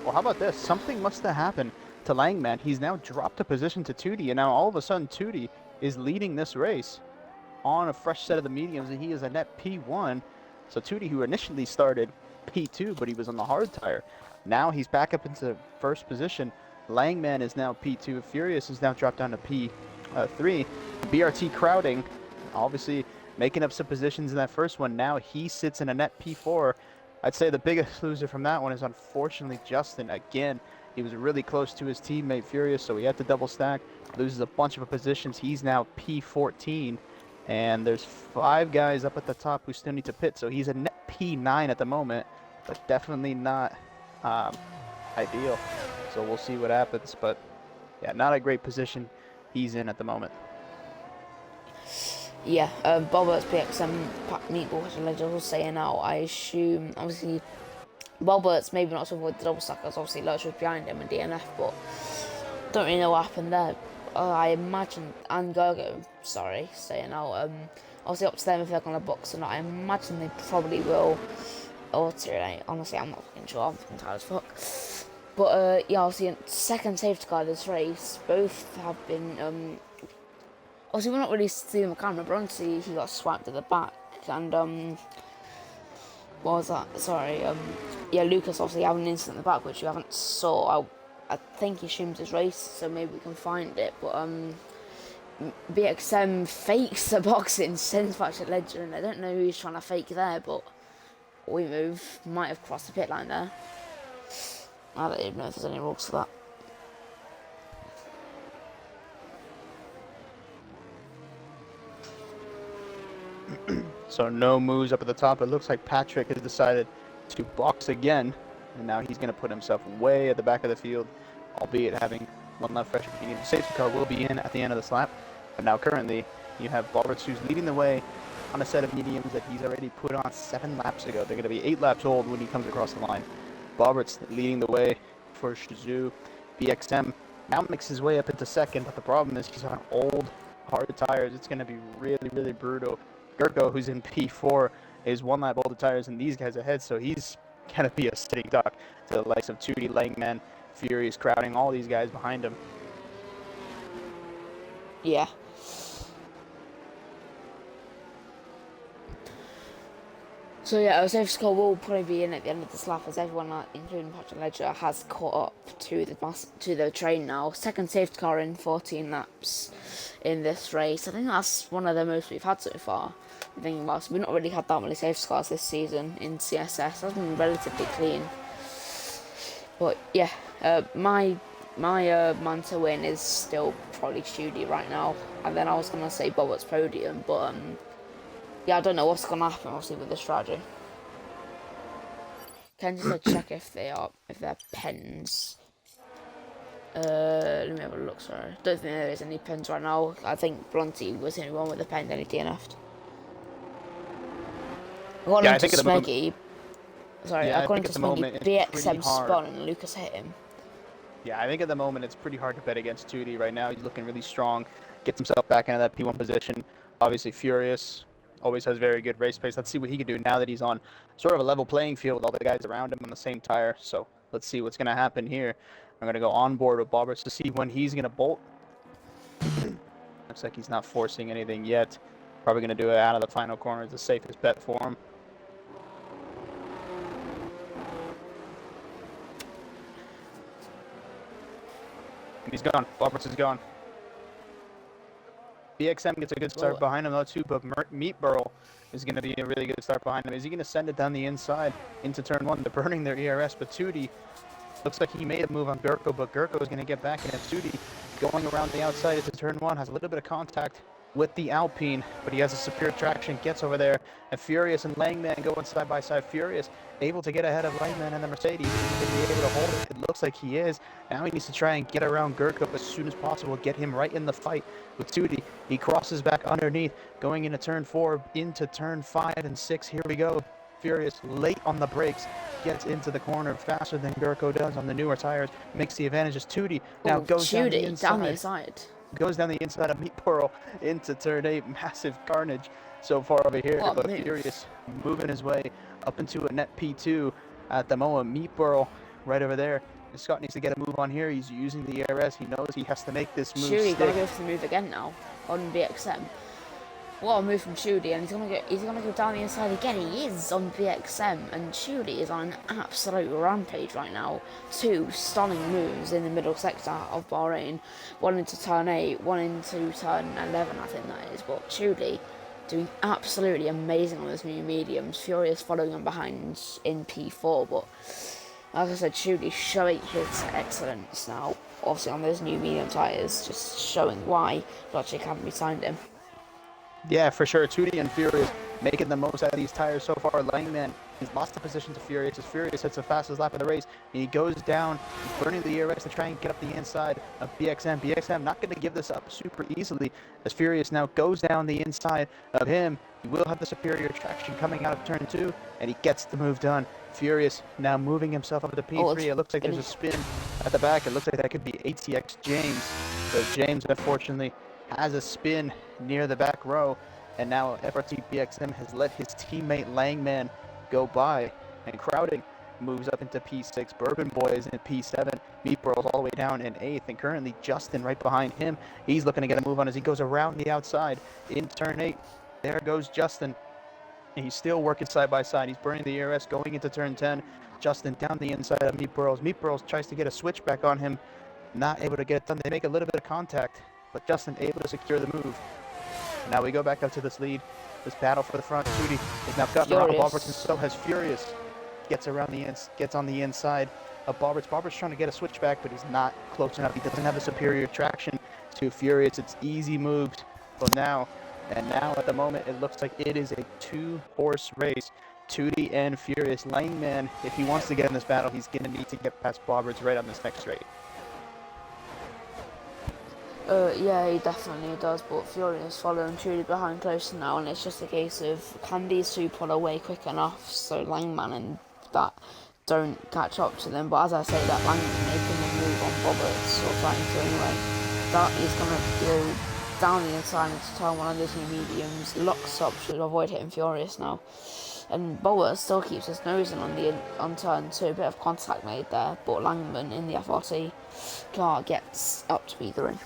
[SPEAKER 3] Well, how about this? Something must have happened to Langman. He's now dropped a position to Tootie, and now all of a sudden Tootie is leading this race on a fresh set of the mediums, and he is a net P1. So Tootie, who initially started P2, but he was on the hard tire, now he's back up into first position. Langman is now P2. Furious is now dropped down to P3. BRT crowding, obviously making up some positions in that first one. Now he sits in a net P4. I'd say the biggest loser from that one is unfortunately Justin. Again, he was really close to his teammate Furious, so he had to double stack. Loses a bunch of positions. He's now P14. And there's 5 guys up at the top who still need to pit. So he's a net P9 at the moment, but definitely not ideal. So we'll see what happens. But yeah, not a great position he's in at the moment.
[SPEAKER 2] Yeah, Bobert's PXM Meatball has allegedly was saying out. I assume, obviously, Bobert's maybe not to avoid the double stack, because obviously Lurch was behind him in DNF, but don't really know what happened there. I imagine, and Gergo, sorry, saying out, obviously up to them if they're going to box or not. I imagine they probably will alternate. Honestly, I'm not fucking sure. I'm fucking tired as fuck. But yeah, obviously, second safety car this race, both have been, obviously we're not really seeing the camera, but honestly he got swiped at the back, and what was that? Sorry, yeah, Lucas obviously had an incident at the back which you haven't saw. I think he streams his race, so maybe we can find it. But BXM fakes the boxing, sends back to Legend. I don't know who he's trying to fake there, but we move. Might have crossed the pit line there. I don't even know if there's any rules for that.
[SPEAKER 3] So no moves up at the top. It looks like Patrick has decided to box again, and now he's going to put himself way at the back of the field, albeit having one left fresh medium. The safety car will be in at the end of this lap, but now currently you have Roberts, who's leading the way on a set of mediums that he's already put on 7 laps ago. They're going to be 8 laps old when he comes across the line. Roberts leading the way for Shizou. BXM now makes his way up into second, but the problem is he's on old hard tires. It's going to be really, really brutal. Gurko, who's in P4, is 1 lap older tires than these guys ahead, so he's going to be a sitting duck to the likes of Tootie, Langman, Furious crowding, all these guys behind him.
[SPEAKER 2] Yeah. So yeah, our safety car will probably be in at the end of this lap, as everyone, including Patrick Ledger, has caught up to the train now. Second safety car in 14 laps in this race. I think that's one of the most we've had so far. I'm thinking about it. We've not really had that many safety cars this season in CSS. That's been relatively clean. But yeah, my man to win is still probably Shudi right now, and then I was gonna say Bobert's podium, but yeah, I don't know what's gonna happen obviously with this strategy. Can just check if they're pens. Let me have a look. Sorry, don't think there is any pens right now. I think Blunty was the only one with a pen, then he DNF'd. According to Smeggy, according to Smeggy, BXM spun and Lucas hit him.
[SPEAKER 3] Yeah, I think at the moment it's pretty hard to bet against Tootie right now. He's looking really strong, gets himself back into that P1 position. Obviously Furious always has very good race pace. Let's see what he can do now that he's on sort of a level playing field with all the guys around him on the same tire. So let's see what's going to happen here. I'm going to go on board with Bobbers to see when he's going to bolt. Looks like he's not forcing anything yet. Probably going to do it out of the final corner. It's the safest bet for him. And he's gone. Bobbers is gone. BXM gets a good start behind him though too, but Meat Burl is going to be a really good start behind him. Is he going to send it down the inside into turn 1? They're burning their ERS, but Tootie looks like he made a move on Gurko, but Gurko is going to get back in. And Tootie going around the outside into turn 1 has a little bit of contact with the Alpine, but he has a superior traction, gets over there, and Furious and Langman going side by side. Furious able to get ahead of Langman and the Mercedes. He's going to be able to hold it. It looks like he is. Now he needs to try and get around Gurko as soon as possible, get him right in the fight with Tootie. He crosses back underneath, going into turn 4, into turn 5 and 6. Here we go. Furious late on the brakes, gets into the corner faster than Gurko does on the newer tires, makes the advantage as Tootie now goes down the inside. goes down the inside of Meat Pearl into turn 8. Massive carnage so far over here,
[SPEAKER 2] What a
[SPEAKER 3] but
[SPEAKER 2] move.
[SPEAKER 3] Furious moving his way up into a net P2 at the moment. Meat Pearl right over there. And Scott needs to get a move on here. He's using the ARS. He knows he has to make this move
[SPEAKER 2] Shooty gonna
[SPEAKER 3] stick.
[SPEAKER 2] go for the move again now on BXM. What a move from Shooty, and he's gonna go down the inside again. He is on BXM, and Shooty is on an absolute rampage right now. 2 stunning moves in the middle sector of Bahrain. 1 into turn 8, 1 into turn 11, I think that is. But Shooty doing absolutely amazing on those new mediums. Furious following him behind in P4, but like I said, Shooty showing his excellence now. Obviously on those new medium tyres, just showing why Dodge Academy signed him.
[SPEAKER 3] Yeah, for sure. Tootie and Furious making the most out of these tires so far. Langman has lost the position to Furious as Furious hits the fastest lap of the race. And he goes down, he's burning the ARS to try and get up the inside of BXM. BXM not going to give this up super easily as Furious now goes down the inside of him. He will have the superior traction coming out of turn 2, and he gets the move done. Furious now moving himself up to P3. It looks like there's a spin at the back. It looks like that could be ATX James. So James, unfortunately, has a spin near the back row, and now FRT BXM has let his teammate Langman go by, and Crowding moves up into P6. Bourbon Boy is in P7. Meat Pearl's all the way down in 8th, and currently Justin right behind him. He's looking to get a move on as he goes around the outside in turn 8. There goes Justin, and he's still working side by side. He's burning the ARS going into turn 10. Justin down the inside of Meat Pearl's. Meat Pearl's tries to get a switchback on him, not able to get it done. They make a little bit of contact, but Justin able to secure the move. Now we go back up to this lead. This battle for the front. Shooty has now gotten around Bobberts, and so has Furious. Gets around the gets on the inside of Bobberts. Bobberts trying to get a switchback, but he's not close enough. He doesn't have the superior traction to Furious. It's easy moves for now. And now at the moment it looks like it is a 2-horse race. Tootie and Furious. Langman, if he wants to get in this battle, he's going to need to get past Bobberts right on this next straight.
[SPEAKER 2] Yeah, he definitely does, but Furious following Trudy behind closer now, and it's just a case of can these two pull away quick enough so Langman and that don't catch up to them. But as I say, that Langman making the move on Roberts, or trying to anyway, that is going to go down the inside into turn 1 of those new mediums, locks up to avoid hitting Furious now. And Bowers still keeps his nose in on turn 2, a bit of contact made there, but Langman in the FRT car gets up to P3.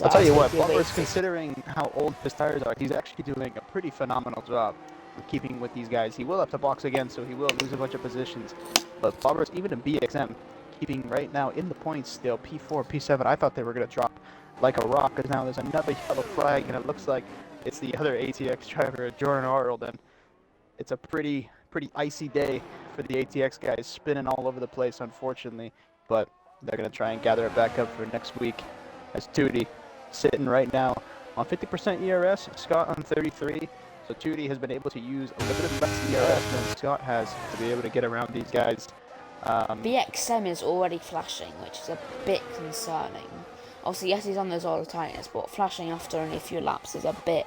[SPEAKER 3] I'll tell you what, Butler's, considering how old his tires are, he's actually doing a pretty phenomenal job of keeping with these guys. He will have to box again, so he will lose a bunch of positions. But Butler's, even in BXM, keeping right now in the points still, P4, P7. I thought they were going to drop like a rock, because now there's another yellow flag, and it looks like it's the other ATX driver, Jordan Arnold, and it's a pretty icy day for the ATX guys, spinning all over the place, unfortunately. But they're going to try and gather it back up for next week, as Tootie sitting right now on 50% ERS, Scott on 33. So Tootie has been able to use a little bit less ERS than Scott has to be able to get around these guys.
[SPEAKER 2] BXM is already flashing, which is a bit concerning. Obviously, yes, he's on those older tyres, but flashing after only a few laps is a bit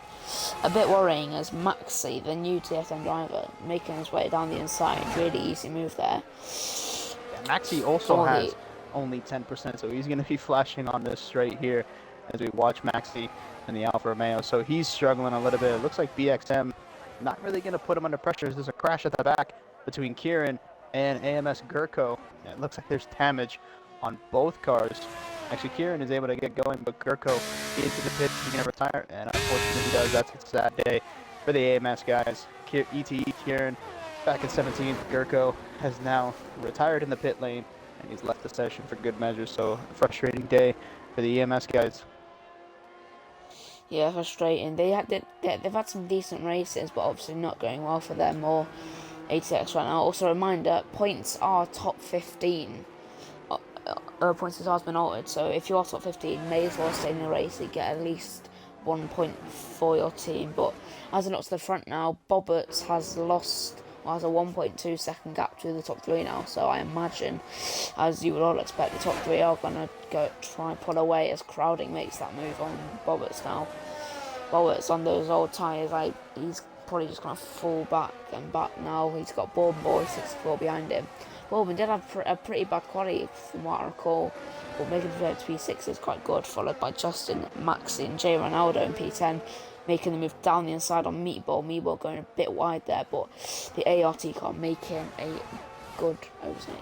[SPEAKER 2] worrying, as Maxi, the new TSM driver, making his way down the inside. Really easy move there.
[SPEAKER 3] Yeah, Maxi also has only 10%, so he's going to be flashing on this straight here as we watch Maxi and the Alfa Romeo. So he's struggling a little bit. It looks like BXM not really going to put him under pressure. There's a crash at the back between Kieran and AMS Gurko. It looks like there's damage on both cars. Actually, Kieran is able to get going, but Gurko into the pit. He's going to retire, and unfortunately he does. That's a sad day for the AMS guys. ETE Kieran back in 17th. Gurko has now retired in the pit lane, and he's left the session for good measure. So a frustrating day for the EMS guys.
[SPEAKER 2] Yeah, frustrating. They've had some decent races, but obviously not going well for them or ATX right now. Also, a reminder: points are top 15. Points has been altered, so if you are top 15, may as well stay in the race and get at least 1 point for your team. But as it looks to the front now, Bobberts has lost. Has a 1.2 second gap to the top 3 now, so I imagine, as you would all expect, the top 3 are going to go try and pull away as Crowding makes that move on Bobberts now. Bowert's on those old tyres. Like, he's probably just going to fall back and back now. He's got Bourbon Boy 64 behind him. Bourbon did have a pretty bad quality from what I recall, but making the to P6 is quite good, followed by Justin, Maxi and J Ronaldo in P10, making the move down the inside on Meatball. Meatball going a bit wide there, but the ART car making a good overtake.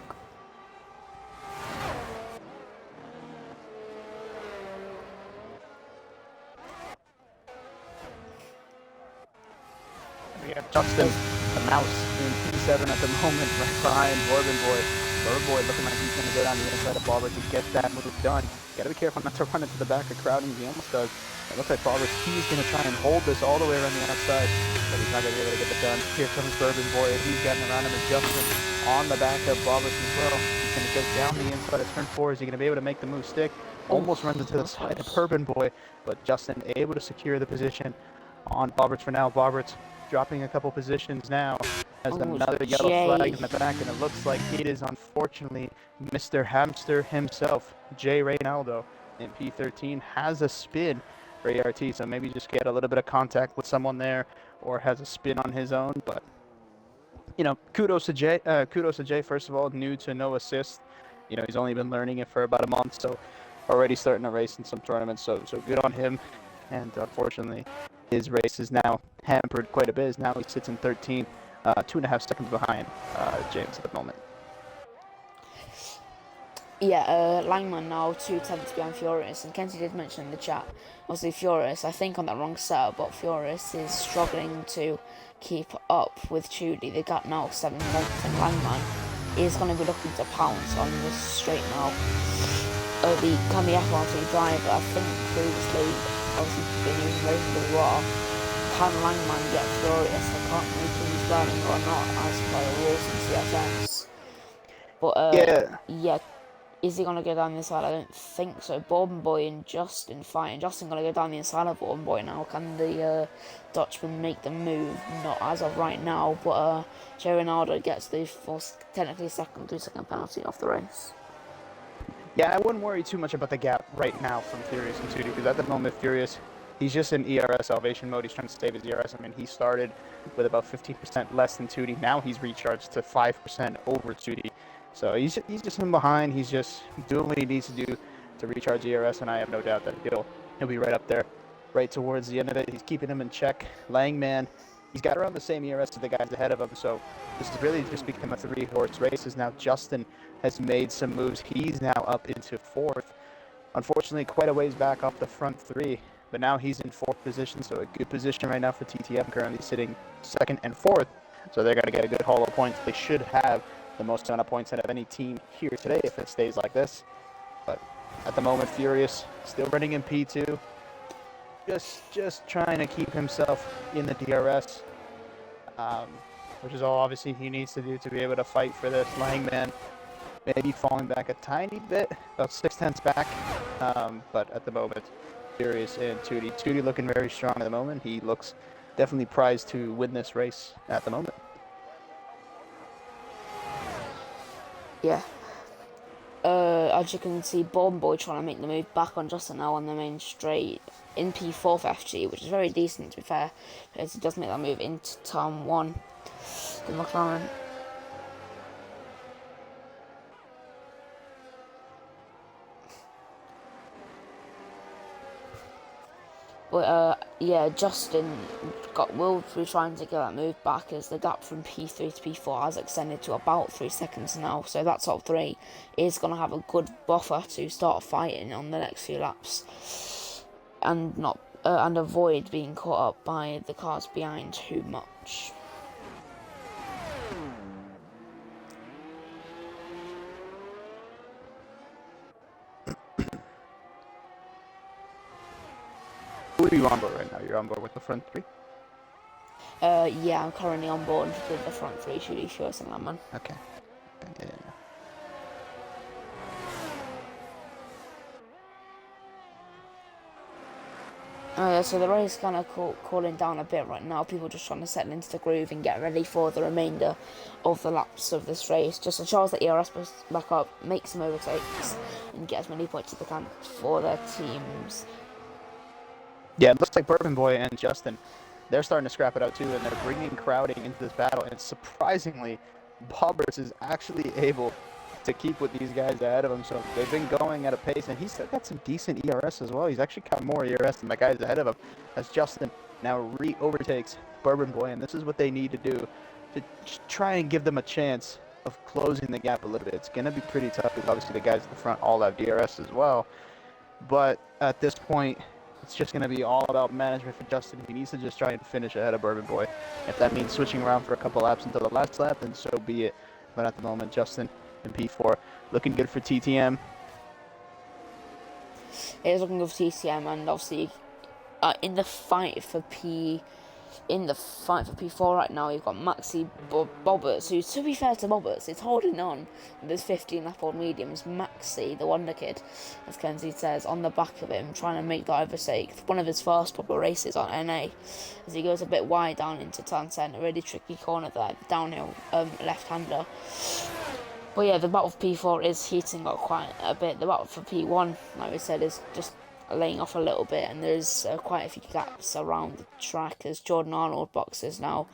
[SPEAKER 3] We have Justin, the mouse, in P7 at the moment, right behind Bourbon Boy. Bourbon Boy looking like he's going to go down the inside of Bobber to get that move done. Got to be careful not to run into the back of crowding. He almost does. It looks like Bobber, he's going to try and hold this all the way around the outside, but he's not going to be able to get it done. Here comes Bourbon Boy, and he's getting around him, and Justin on the back of Bobber as well. He's going to go down the inside of turn 4. Is he going to be able to make the move stick? Almost runs into the side of Bourbon Boy, but Justin able to secure the position on Bobberts for now. Bobberts dropping a couple positions now as another yellow flag in the back, and it looks like it is unfortunately Mr. Hamster himself, Jay Reynaldo in P13, has a spin for ART, so maybe just get a little bit of contact with someone there, or has a spin on his own. But you know, kudos to Jay. First of all, new to no assist. You know, he's only been learning it for about a month, so already starting to race in some tournaments. So good on him. And unfortunately, his race is now hampered quite a bit. As now he sits in 13, 2.5 seconds behind James at the moment.
[SPEAKER 2] Yeah, Langman now 2/10 behind Furious, and Kenzie did mention in the chat, obviously Furious, I think on that wrong setup, but Furious is struggling to keep up with Chudy. They got now 7 tenths, and Langman is going to be looking to pounce on this straight now. The FRT driver, I think previously, obviously been using relatively raw. Can Langman get Furious? I can't make if he's learning or not as per the rules in CSS. But yeah. Is he going to go down the inside? I don't think so. Bourbon Boy and Justin fighting. Justin going to go down the inside of Bourbon Boy now. Can the Dutchman make the move? Not as of right now, but Jay Ronaldo gets the technically second 2-second penalty off the race.
[SPEAKER 3] Yeah, I wouldn't worry too much about the gap right now from Furious and Chudy, because at the moment Furious, he's just in ERS salvation mode. He's trying to save his ERS. I mean, he started with about 15% less than Chudy. Now he's recharged to 5% over Chudy. So he's just in behind. He's just doing what he needs to do to recharge ERS, and I have no doubt that he'll be right up there, right towards the end of it. He's keeping him in check. Langman, he's got around the same ERS as the guys ahead of him, so this has really just become a 3-horse race. As now Justin has made some moves. He's now up into 4th. Unfortunately, quite a ways back off the front 3, but now he's in 4th position, so a good position right now for TTM, currently sitting 2nd and 4th. So they're going to get a good haul of points. They should have the most amount of points out of any team here today if it stays like this. But at the moment, Furious still running in P2, just trying to keep himself in the DRS, which is all obviously he needs to do to be able to fight for this. Langman maybe falling back a tiny bit, about 6 tenths back, but at the moment, Furious and Chudy looking very strong at the moment. He looks definitely prized to win this race at the moment.
[SPEAKER 2] Yeah. As you can see, Bourbon Boy trying to make the move back on Justin now on the main straight in P4 for FG, which is very decent to be fair, because he does make that move into turn 1. The McLaren. But yeah, Justin will be trying to get that move back, as the gap from P3 to P4 has extended to about 3 seconds now. So that top 3 is going to have a good buffer to start fighting on the next few laps, and not and avoid being caught up by the cars behind too much.
[SPEAKER 3] Who are you on board right now? You're on board with the front 3?
[SPEAKER 2] Yeah, I'm currently on board with the front 3, Chudy, Furious and Langman.
[SPEAKER 3] Okay. Yeah.
[SPEAKER 2] So the race kind of cooling down a bit right now. People just trying to settle into the groove and get ready for the remainder of the laps of this race. Just to charge the ERS back up, make some overtakes, and get as many points as they can for their teams.
[SPEAKER 3] Yeah, it looks like Bourbon Boy and Justin, they're starting to scrap it out too, and they're bringing crowding into this battle. And surprisingly, Bobbers is actually able to keep with these guys ahead of him. So they've been going at a pace, and he's still got some decent ERS as well. He's actually got more ERS than the guys ahead of him, as Justin now overtakes Bourbon Boy, and this is what they need to do to try and give them a chance of closing the gap a little bit. It's going to be pretty tough because obviously the guys at the front all have DRS as well. But at this point, it's just going to be all about management for Justin. He needs to just try and finish ahead of Bourbon Boy. If that means switching around for a couple laps until the last lap, then so be it. But at the moment, Justin in P4 looking good for TTM.
[SPEAKER 2] It is looking good for TTM, and obviously in the fight for P4 right now, you've got Maxi Bobbers, who, to be fair to Bobbers, is holding on with his 15 lap old mediums. Maxi, the Wonder Kid, as Kenzie says, on the back of him, trying to make that overtake. One of his first proper races on NA, as he goes a bit wide down into turn 10, a really tricky corner there, downhill left-hander. But yeah, the battle for P4 is heating up quite a bit. The battle for P1, like we said, is just laying off a little bit, and there's quite a few gaps around the track as Jordan Arnold boxes now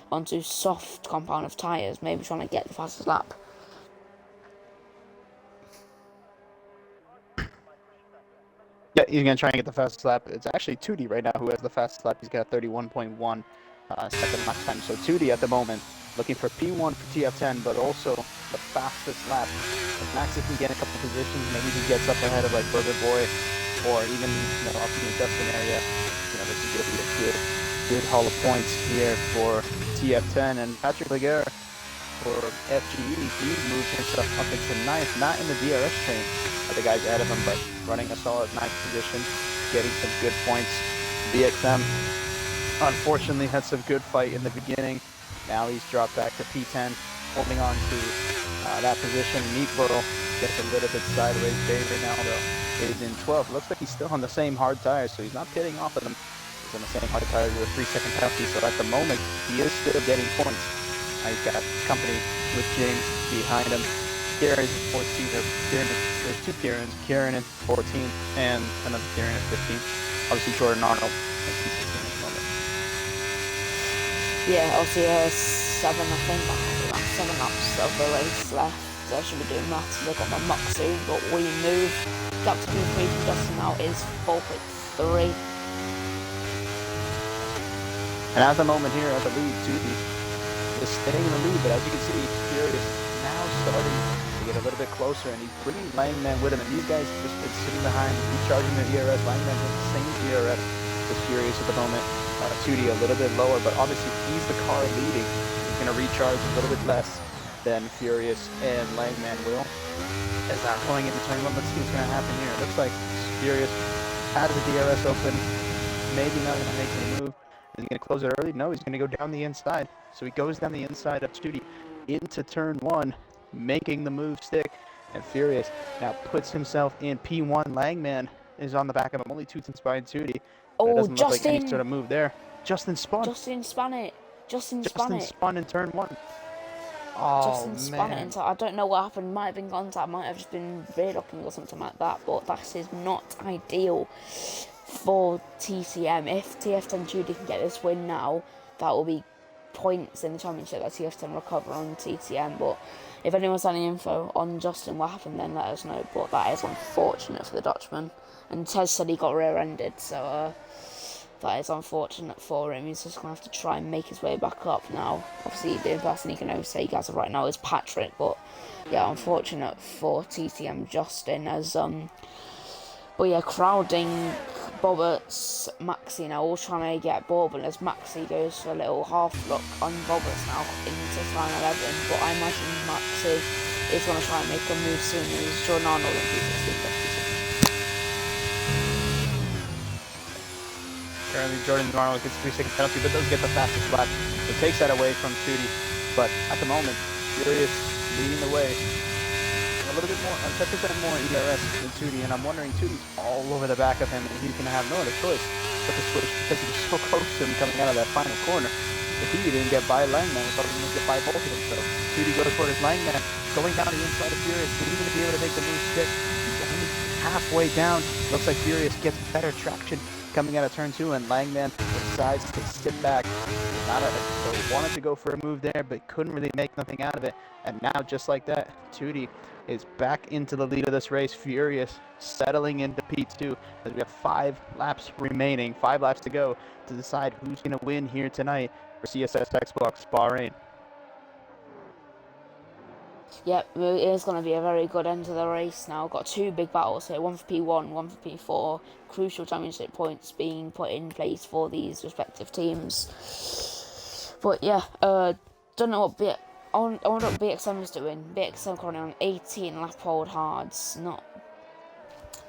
[SPEAKER 2] onto soft compound of tyres, maybe trying to get the fastest lap.
[SPEAKER 3] Yeah, he's going to try and get the fastest lap. It's actually Tootie right now who has the fastest lap. He's got 31.1 second lap time. So Tootie at the moment looking for P1 for TF10, but also the fastest lap. If Max can get a couple positions, maybe he gets up ahead of like Bourbon Boy, or even up in the Justin area. This is going to be a good haul of points here for TF10. And Patrick Laguerre for FGE, he moved himself up into 9th, not in the DRS train of the guys ahead of him, but running a solid 9th position, getting some good points. BXM unfortunately had some good fight in the beginning. Now he's dropped back to P10, holding on to that position. Meatboro gets a little bit sideways. David now though is in 12th. Looks like he's still on the same hard tires, so he's not pitting off of them. He's on the same hard tires with a 3-second penalty, so at the moment he is still getting points. He's got company with James behind him. Kieran's in 14th. There's two Kierans. Kieran in 14th and another Kieran in 15th. Obviously Jordan Arnold at the moment.
[SPEAKER 2] Yeah, obviously 7, I think, 7 laps of the race left. So I should be doing that. They've got my muck soon, but we move. Gap to P3 from Justin now is 4.3.
[SPEAKER 3] And at the moment here at the lead, Tootie is staying in the lead, but as you can see, Furious now starting to get a little bit closer, and he's bringing Langman with him, and these guys just been sitting behind, recharging their ERS. Langman has the same ERS as Furious at the moment. Tootie a little bit lower, but obviously he's the car leading. He's going to recharge a little bit less than Furious and Langman will. As I'm going into turn 1, let's see what's going to happen here. It looks like Furious has the DRS open, maybe not going to make any move. Is he going to close it early? No, he's going to go down the inside. So he goes down the inside of Tootie into turn 1, making the move stick. And Furious now puts himself in P1. Langman is on the back of him, only 2 tenths behind Tootie.
[SPEAKER 2] Oh,
[SPEAKER 3] it doesn't
[SPEAKER 2] Justin!
[SPEAKER 3] look like any sort of move there. Justin spun.
[SPEAKER 2] Justin spun it. Justin
[SPEAKER 3] spun in turn 1. Oh,
[SPEAKER 2] Justin spun it into, I don't know what happened. Might have been contact, might have just been rear locking or something like that. But that is not ideal for TCM. If TF10 Judy can get this win now, that will be points in the championship that TF10 recover on TTM. But if anyone's any info on Justin, what happened, then let us know. But that is unfortunate for the Dutchman. And Tez said he got rear-ended, so that is unfortunate for him. He's just going to have to try and make his way back up now. Obviously, the person he can only say as of right now is Patrick. But yeah, unfortunate for TTM Justin as but yeah, crowding Boberts, Maxi now, all trying to get Bourbon as Maxi goes for a little half look on Boberts now into line 11. But I imagine Maxi is going to try and make a move soon as Jordan Arnold and P16.
[SPEAKER 3] Currently, Jordan Arnold gets 3-second penalty, but doesn't get the fastest lap. It takes that away from Tootie. But at the moment, Furious leading the way. A little bit more, 10% more ERS than Tootie, and I'm wondering, Tootie's all over the back of him, and he's going to have no other choice but to switch because he was so close to him coming out of that final corner. If he didn't get by Langman, he thought he was going to get by both of them. So Tootie goes for his Langman, going down the inside of Furious. Is he going to be able to make the move stick? He's only halfway down. Looks like Furious gets better traction coming out of turn 2, and Langman decides to sit back. So wanted to go for a move there, but couldn't really make nothing out of it. And now, just like that, Tootie is back into the lead of this race. Furious settling into P2 as we have 5 laps remaining, 5 laps to go to decide who's going to win here tonight for CSS Xbox Bahrain.
[SPEAKER 2] Yep, it is going to be a very good end to the race now. Got 2 big battles here, one for P1, one for P4. Crucial championship points being put in place for these respective teams. But yeah, don't know what I wonder what BXM is doing. BXM currently on 18 lap hold hards, not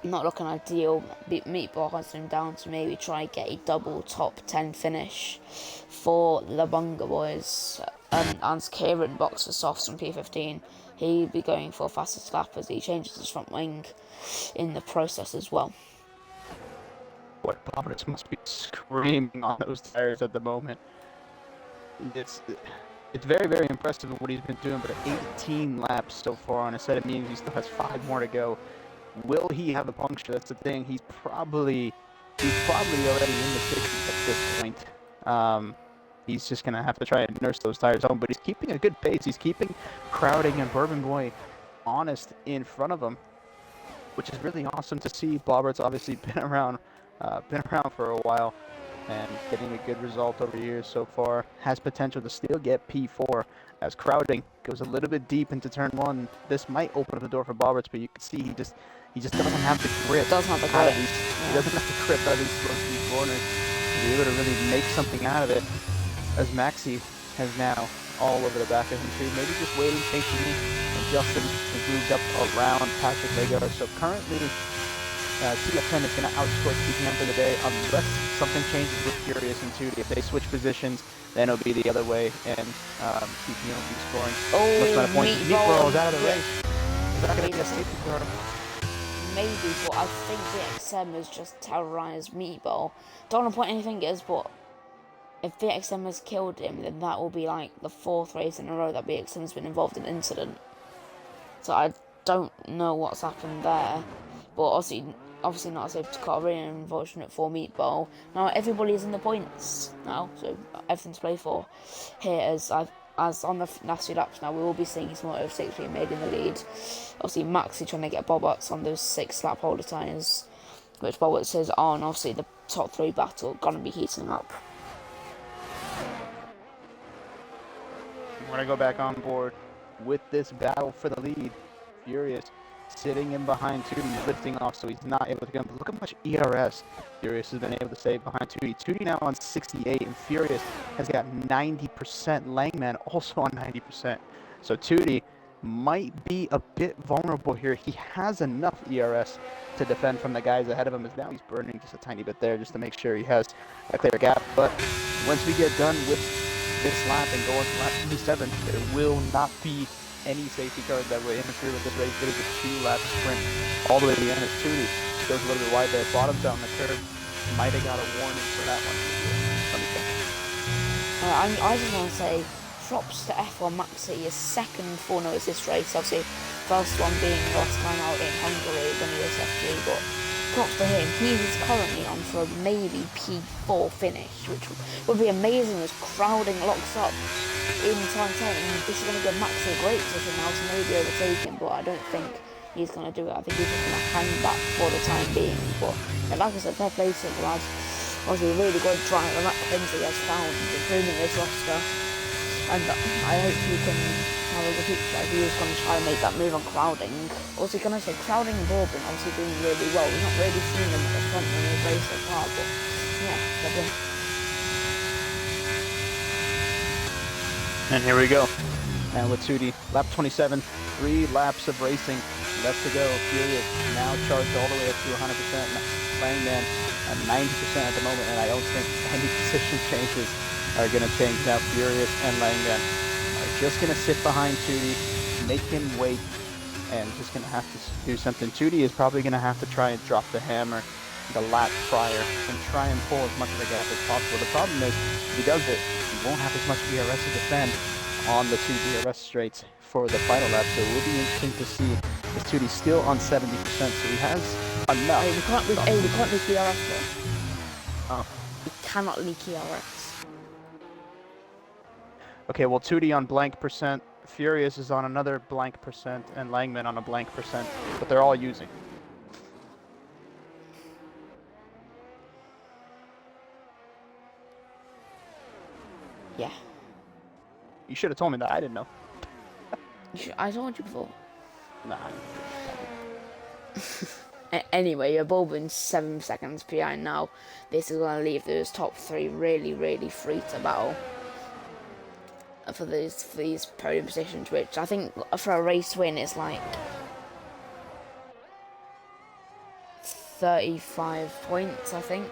[SPEAKER 2] looking ideal. Meatball has him down to maybe try get a double top 10 finish for the Bunga boys. And Kieran boxer softs on P15. He'll be going for fastest lap as he changes his front wing in the process as well.
[SPEAKER 3] Boy, Providence must be screaming on those tires at the moment. It's very, very impressive what he's been doing, but 18 laps so far on a set of means, he still has 5 more to go. Will he have a puncture? That's the thing. He's probably already in the 60s at this point. He's just gonna have to try and nurse those tires home, but he's keeping a good pace. He's keeping Crowding and Bourbon Boy honest in front of him, which is really awesome to see. Bobbert's obviously been around for a while and getting a good result over here so far. Has potential to still get P4 as Crowding goes a little bit deep into turn 1. This might open up the door for Bobberts, but you can see he just doesn't have the grip.
[SPEAKER 2] Doesn't have the grip.
[SPEAKER 3] He doesn't have the grip out of these corners to be able to really make something out of it. As Maxi has now all over the back of him too, maybe just waiting patiently, and Justin has moved up around Patrick Legard. So currently, TF10 is going to outscore TPM for the day unless something changes with Furious and Tootie. If they switch positions, then it'll be the other way, and TPM will be scoring. Meatball is out of the race. Is that going to be a safety car?
[SPEAKER 2] Maybe, but I think VXM has just terrorized Meatball. Don't want to point any fingers, but if BXM has killed him, then that will be like the 4th race in a row that BXM has been involved in an incident. So I don't know what's happened there. But obviously not a safety car, really unfortunate for Meatball. Now everybody's in the points now, so everything to play for. Here as on the last 2 laps now, we will be seeing some Moto 6 being made in the lead. Obviously Maxi trying to get Bobberts on those 6 lap holder tyres, which Bobberts is on. Obviously the top 3 battle gonna be heating up.
[SPEAKER 3] We're going to go back on board with this battle for the lead. Furious sitting in behind Tootie, lifting off, so he's not able to go. But look how much ERS Furious has been able to save behind Tootie. Tootie now on 68, and Furious has got 90%. Langman also on 90%. So Tootie might be a bit vulnerable here. He has enough ERS to defend from the guys ahead of him, as now he's burning just a tiny bit there just to make sure he has a clear gap. But once we get done with this lap and go on to lap 27, there will not be any safety cars that will interfere with this race. It is a 2-lap sprint all the way to the end. As Tootie goes a little bit wide there, bottoms out on the curve. Might have got a warning for that one.
[SPEAKER 2] I just want to say props to F1 Maxi, his 2nd full no assist race. Obviously, first one being last time out in Hungary when he was FG, but props to him. He is currently on for a maybe P4 finish, which would be amazing as Crowding locks up in time 10. And this is going to give Maxi a great position now to maybe overtake him, but I don't think he's going to do it. I think he's just going to hang back for the time being. But yeah, like I said, fair play to him, lads. Obviously, a really good driver that Quincy has found improving this roster. And I hope he can have a good future. He is going to try and make that move on Crowding. Also, can I say, Crowding and Bourbon obviously doing really well. We've not really seen them at the front in the race so far, but yeah, they're doing.
[SPEAKER 3] And here we go. And with Tootie, lap 27, 3 laps of racing left to go. Furious now charged all the way up to 100%. Langman at 90% at the moment, and I don't think any position changes are going to change now. Furious and Langman are just going to sit behind Tootie, make him wait, and just going to have to do something. Tootie is probably going to have to try and drop the hammer the lap prior and try and pull as much of the gap as possible. The problem is, if he does it, he won't have as much ERS to defend on the 2 DRS straights for the final lap, so it will be interesting to see if Tootie's still on 70%, so he has enough.
[SPEAKER 2] We can't lose DRS though.
[SPEAKER 3] Oh.
[SPEAKER 2] You cannot leak ERS.
[SPEAKER 3] Okay, well, 2D on blank percent, Furious is on another blank percent, and Langman on a blank percent, but they're all using.
[SPEAKER 2] Yeah.
[SPEAKER 3] You should have told me that. I didn't know.
[SPEAKER 2] I told you before.
[SPEAKER 3] Nah.
[SPEAKER 2] Anyway, you're Bulbin's 7 seconds behind now. This is going to leave those top 3 really, really free to battle for these podium positions, which I think for a race win is like 35 points, I think.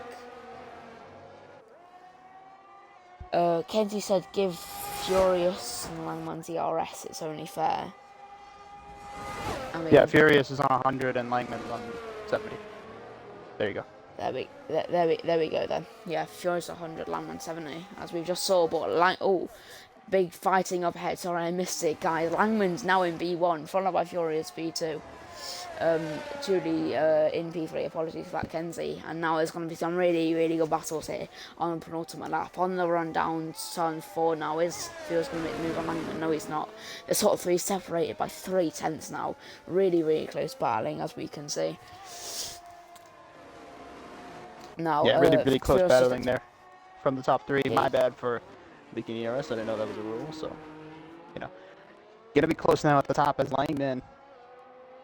[SPEAKER 2] Kenzie said give Furious and Langman's ERS, it's only fair. I mean,
[SPEAKER 3] Yeah, Furious is on 100 and Langman's on 70. There you go.
[SPEAKER 2] There we go then. Yeah, Furious 100, Langman 70, as we just saw. But big fighting up ahead. Sorry, I missed it, guys. Langman's now in B1, followed by Furious B2. Judy in P3. Apologies for that, Kenzie. And now there's going to be some really, really good battles here on the penultimate lap. On the run down, turn 4 now. Is Furious going to make the move on Langman? No, he's not. The top 3 separated by 3 tenths now. Really, really close battling, as we can see. Now,
[SPEAKER 3] yeah, really close
[SPEAKER 2] Furious
[SPEAKER 3] battling there from the top 3.
[SPEAKER 2] Yeah.
[SPEAKER 3] My bad for leaking ERS. I didn't know that was a rule, so, you know. Gonna be close now at the top as Langman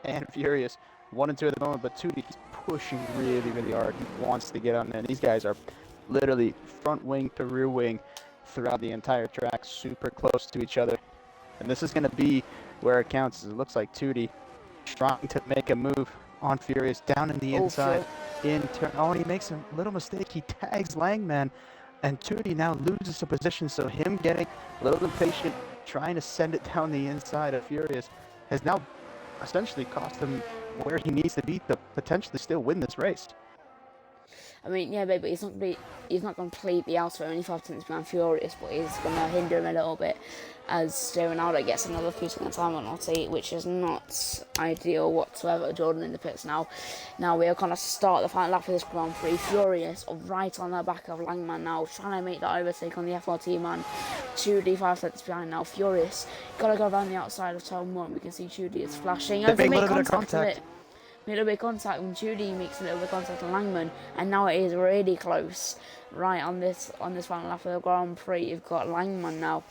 [SPEAKER 3] and Furious. 1 and 2 at the moment, but 2D, he's pushing really, really hard. He wants to get on there. These guys are literally front wing to rear wing throughout the entire track, super close to each other. And this is going to be where it counts. It looks like 2D trying to make a move on Furious down in the inside. Oh, and he makes a little mistake. He tags Langman, and 2D now loses a position. So him getting a little impatient, trying to send it down the inside of Furious, has now essentially cost him where he needs to be to potentially still win this race.
[SPEAKER 2] I mean, yeah, but he's not completely out for only 5 tenths behind Furious, but he's going to hinder him a little bit as Joe Ronaldo gets another few seconds time on Otti, which is not ideal whatsoever. Jordan in the pits now. Now we are going to start the final lap of this Grand Prix. Furious right on the back of Langman now, trying to make that overtake on the FRT man. Judy 5 seconds behind now. Furious got to go around the outside of turn 1. We can see Judy is flashing.
[SPEAKER 3] They make a little bit of contact.
[SPEAKER 2] A little bit of contact when Judy makes a little bit of contact on Langman, and now it is really close. Right on this final lap of the Grand Prix, you've got Langman now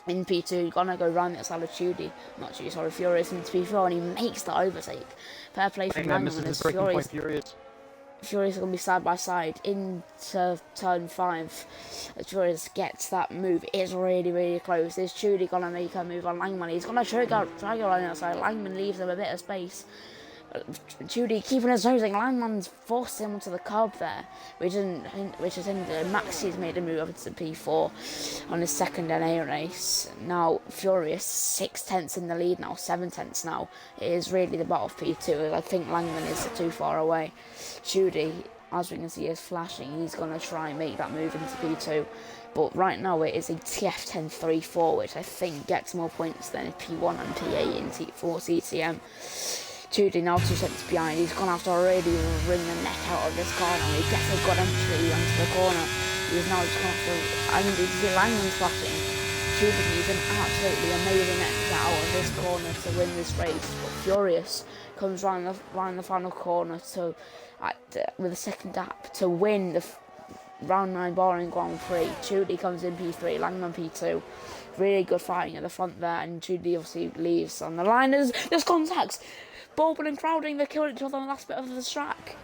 [SPEAKER 2] in P2, gonna go round the outside of Judy, Furious into P4, and he makes the overtake. Fair play from Langman as Furious are gonna be side by side into turn 5. As Furious gets that move, it's really, really close. Is Judy gonna make a move on Langman? He's gonna try to go around the outside. Langman leaves him a bit of space. Judy keeping his nosing. Langman's forced him onto the curb there, which is hindered. Maxi's made a move over to P4 on his second NA race. Now Furious 6 tenths in the lead now, 7 tenths now. It is really the battle of P2. I think Langman is too far away. Judy, as we can see, is flashing. He's gonna try and make that move into P2. But right now it is a TF10 3-4, which I think gets more points than P1 and P8 in T4 CTM. Judy now 2 seconds behind. He's going to have to already wring the neck out of this car now. He gets a good entry onto the corner. He's now just going to have to... I mean, you see Langman's flashing. Judy needs an absolutely amazing exit out of this corner to win this race. But Furious comes round the final corner with a second gap to win the round 9 Bahrain Grand Prix. Judy comes in P3, Langman P2. Really good fighting at the front there, and Judy obviously leaves on the line. There's contacts. Bourbon and Crowding, they killed each other on the last bit of the track.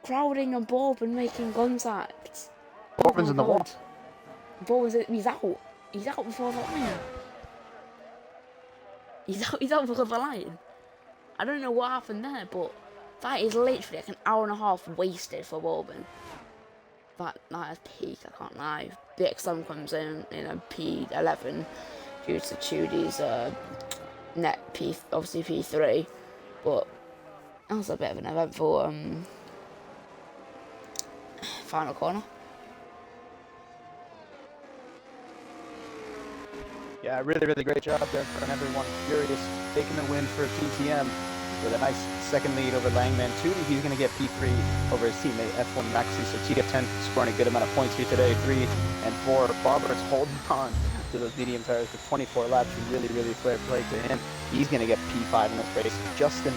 [SPEAKER 2] Crowding and Bourbon making contact.
[SPEAKER 3] Bourbon's in the wall.
[SPEAKER 2] He's out. He's out before the line. He's out before the line. I don't know what happened there, but that is literally like an hour and a half wasted for Bourbon. That is peak, I can't lie. BX7 comes in a P11 due to Judy's net obviously P3. But that was a bit of an eventful final corner.
[SPEAKER 3] Yeah, really, really great job there from everyone. Furious taking the win for TTM. with a nice second lead over Langman 2. He's going to get P3 over his teammate F1 Maxi. So TF10 scoring a good amount of points here today. 3 and 4. Bobbert's holding on to those medium tires for 24 laps. Really, really fair play to him. He's going to get P5 in this race. Justin,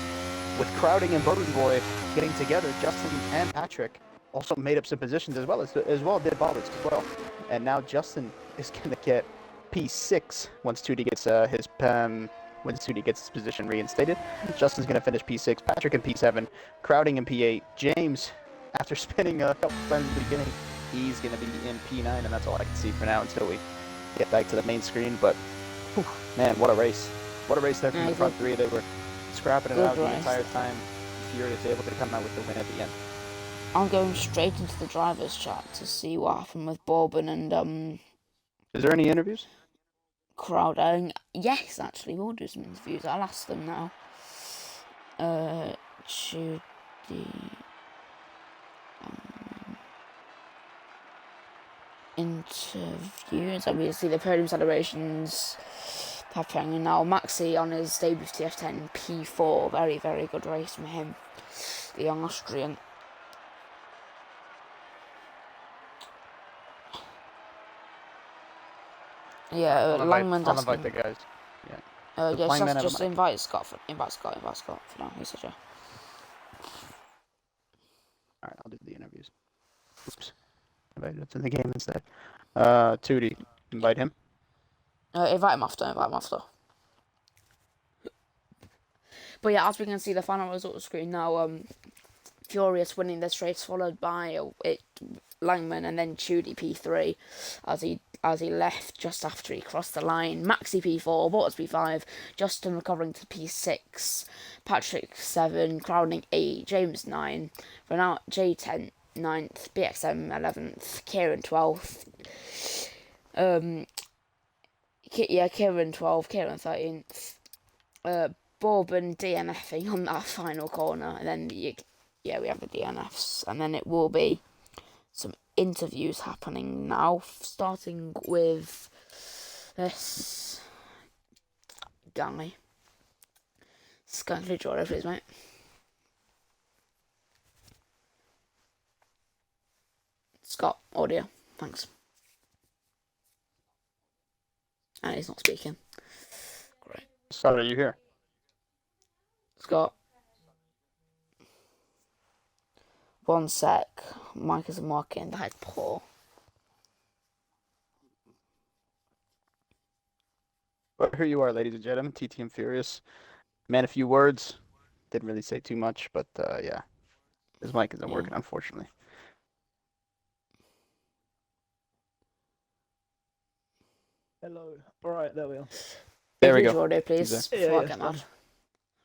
[SPEAKER 3] with Crowding and Burden Boy getting together, Justin and Patrick also made up some positions as well did Bobberts as well. And now Justin is going to get P6 once Tootie gets his position reinstated. Justin's going to finish P6, Patrick in P7, Crowding in P8, James, after spinning a couple times at the beginning, he's going to be in P9, and that's all I can see for now until we get back to the main screen. But, whew, man, what a race. What a race there from the front three. They were scrapping it out the entire time. Furious able to come out with the win at the end.
[SPEAKER 2] I'm going straight into the driver's chat to see what happened with Bourbon and
[SPEAKER 3] Is there any interviews?
[SPEAKER 2] Crowding. Yes, actually, we'll do some interviews. I'll ask them now. To the interviews. Obviously, the podium celebrations happening now. Maxi on his debut TF10 P4. Very, very good race from him. The young Austrian. Yeah, Langman's
[SPEAKER 3] I'll
[SPEAKER 2] asking.
[SPEAKER 3] invite the guys.
[SPEAKER 2] Yeah. Just invite Scott for now. He said, yeah.
[SPEAKER 3] Alright, I'll do the interviews. Oops. Invite what's in the game instead. Tootie, invite him.
[SPEAKER 2] Invite him after. But yeah, as we can see the final results screen now, Furious winning this race, followed by Langman and then Tootie P3 as he left just after he crossed the line. Maxi P4, Bottas P5, Justin recovering to P6, Patrick 7, Crowding 8, James 9, Renault J10 9th, BXM 11th, Kieran 12th, Kieran 12th, Kieran 13th, Bourbon DNFing on that final corner, and then we have the DNFs, and then it will be some interviews happening now, starting with this guy. Scantly Jordan, please, mate. Scott, audio, thanks. And he's not speaking. Great.
[SPEAKER 3] Scott, are you here?
[SPEAKER 2] Scott. One sec. Mike isn't working. That is poor.
[SPEAKER 3] Well, here you are, ladies and gentlemen. TTM Furious. Man, a few words. Didn't really say too much, but yeah. His mic isn't working, unfortunately.
[SPEAKER 4] Hello. Alright, there we are.
[SPEAKER 3] There we go.
[SPEAKER 2] Audio, please.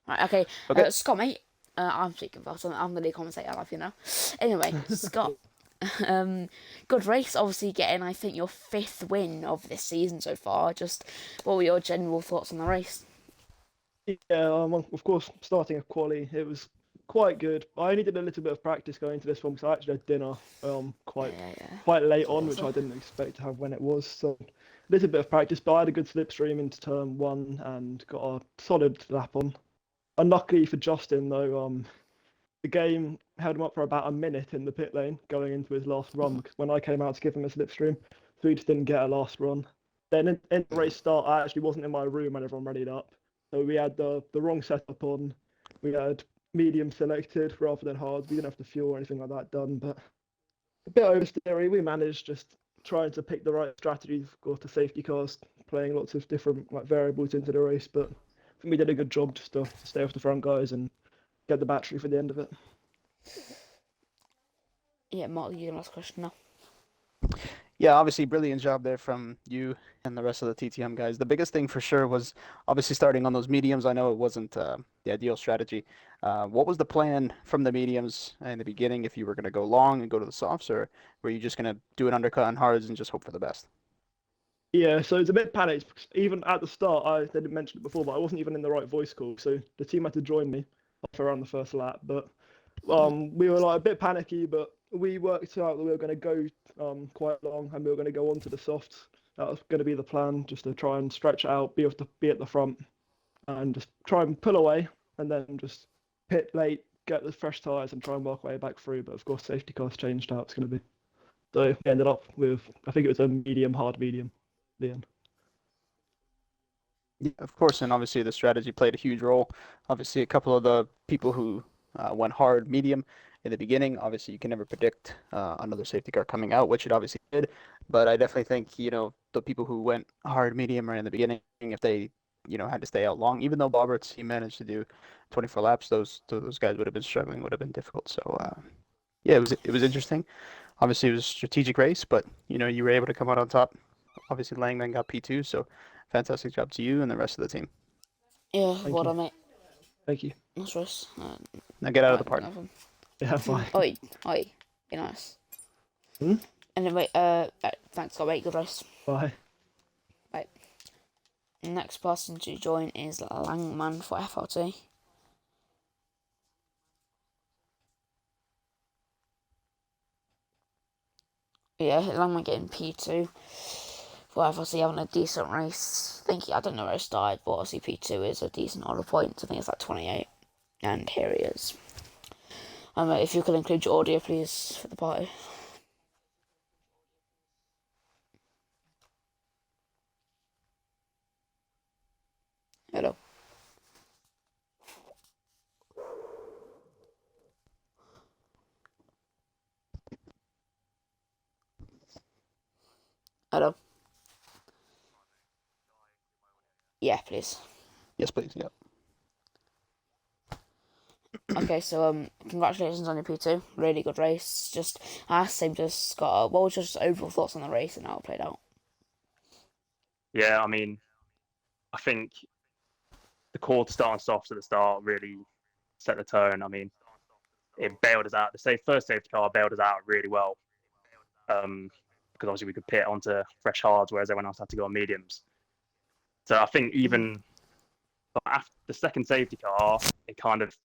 [SPEAKER 2] Right, okay. Scott, mate. I'm speaking fast. I'm the lead commentator, you know. Anyway, Scott. Good race, obviously getting, I think, your 5th win of this season so far. Just what were your general thoughts on the race?
[SPEAKER 4] Yeah, of course, starting a quali, it was quite good. I only did a little bit of practice going into this one because I actually had dinner quite late on, which I didn't expect to have when it was. So a little bit of practice, but I had a good slipstream into turn 1 and got a solid lap on. Unluckily for Justin, though, the game held him up for about a minute in the pit lane going into his last run, because when I came out to give him a slipstream, so he just didn't get a last run. Then in the race start, I actually wasn't in my room and everyone readied up. So we had the wrong setup on. We had medium selected rather than hard. We didn't have the fuel or anything like that done, but a bit oversteery. We managed, just trying to pick the right strategy for the safety cars, playing lots of different variables into the race, but I think we did a good job just to stay off the front guys and get the battery for the end of it.
[SPEAKER 2] Yeah, Mark, you can ask a question now.
[SPEAKER 3] Yeah, obviously, brilliant job there from you and the rest of the TTM guys. The biggest thing for sure was obviously starting on those mediums. I know it wasn't the ideal strategy. What was the plan from the mediums in the beginning, if you were going to go long and go to the softs, or were you just going to do an undercut on hards and just hope for the best?
[SPEAKER 4] Yeah, so it's a bit panicked because even at the start, I didn't mention it before, but I wasn't even in the right voice call. So the team had to join me off around the first lap. But we were a bit panicky, but we worked out that we were going to go quite long and we were going to go on to the softs. That was going to be the plan, just to try and stretch it out, be at the front and just try and pull away. and then just pit late, get the fresh tyres, and try and work our way back through. But of course, safety cars changed how it's going to be. So we ended up with, I think it was a medium, hard medium, at the end.
[SPEAKER 3] Yeah, of course, and obviously the strategy played a huge role. Obviously, a couple of the people who went hard medium in the beginning, obviously you can never predict another safety car coming out, which it obviously did. But I definitely think, the people who went hard medium right in the beginning, if they, had to stay out long, even though Roberts, he managed to do 24 laps, those guys would have been struggling, would have been difficult. So yeah, it was interesting. Obviously, it was a strategic race, but you were able to come out on top. Obviously, Langman got P2, so fantastic job to you and the rest of the team.
[SPEAKER 2] Yeah,
[SPEAKER 4] Thank
[SPEAKER 2] well
[SPEAKER 4] you.
[SPEAKER 2] done, mate.
[SPEAKER 4] Thank you.
[SPEAKER 2] Nice race.
[SPEAKER 3] Now get out of the
[SPEAKER 2] Right,
[SPEAKER 3] park.
[SPEAKER 2] nothing.
[SPEAKER 4] Yeah, bye.
[SPEAKER 2] Oi, be nice.
[SPEAKER 4] Hmm?
[SPEAKER 2] Anyway, thanks, got mate. Good race.
[SPEAKER 4] Bye.
[SPEAKER 2] Right. Next person to join is Langman for FRT. Yeah, Langman getting P2 for FRT, having a decent race. I don't know where it started, but obviously P2 is a decent order of points. I think it's like 28. And here he is. If you could include your audio, please, for the party. Hello. Hello. Yeah, please.
[SPEAKER 3] Yes, please. Yeah.
[SPEAKER 2] Okay, so congratulations on your P2. Really good race. Just same to Scott. What was your overall thoughts on the race and how it played out?
[SPEAKER 5] Yeah, I mean, I think the call to start and stops at the start really set the tone. I mean, it bailed us out. The first safety car bailed us out really well, because obviously we could pit onto fresh hards, whereas everyone else had to go on mediums. So I think even after the second safety car, it kind of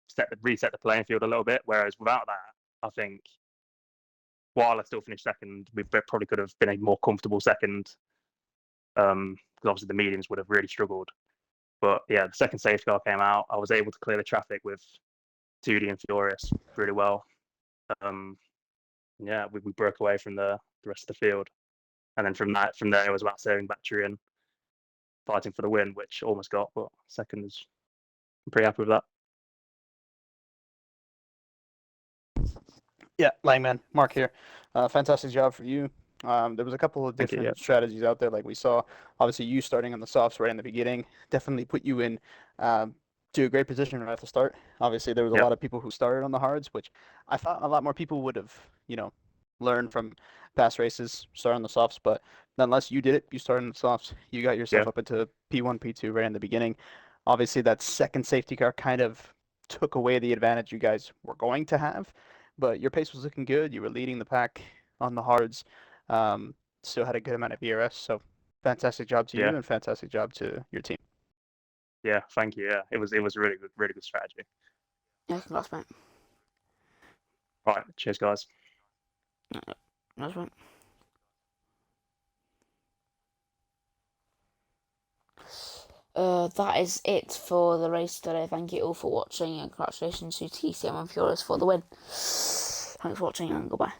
[SPEAKER 5] reset the playing field a little bit. Whereas without that, I think while I still finished second, we probably could have been a more comfortable second, because obviously the mediums would have really struggled. But yeah, the second safety car came out. I was able to clear the traffic with 2D and Furious really well. Yeah, we broke away from the rest of the field, and then from there, it was about saving battery and fighting for the win, which almost got. But second is, I'm pretty happy with that.
[SPEAKER 3] Yeah, Langman, Mark here. Fantastic job for you. There was a couple of different strategies out there, like we saw. Obviously, you starting on the softs right in the beginning definitely put you in to a great position right at the start. Obviously, there was a lot of people who started on the hards, which I thought a lot more people would have, learned from past races, start on the softs. But nonetheless, you did it. You started on the softs. You got yourself up into P1, P2 right in the beginning. Obviously, that second safety car kind of took away the advantage you guys were going to have. But your pace was looking good. You were leading the pack on the hards. Still had a good amount of ERS. So fantastic job to you and fantastic job to your team.
[SPEAKER 5] Yeah, thank you. Yeah, it was really good strategy.
[SPEAKER 2] Yeah, congrats, mate.
[SPEAKER 5] All right, cheers, guys.
[SPEAKER 2] Nice, mate. That is it for the race today. Thank you all for watching and congratulations to TCM and Furious for the win. Thanks for watching and goodbye.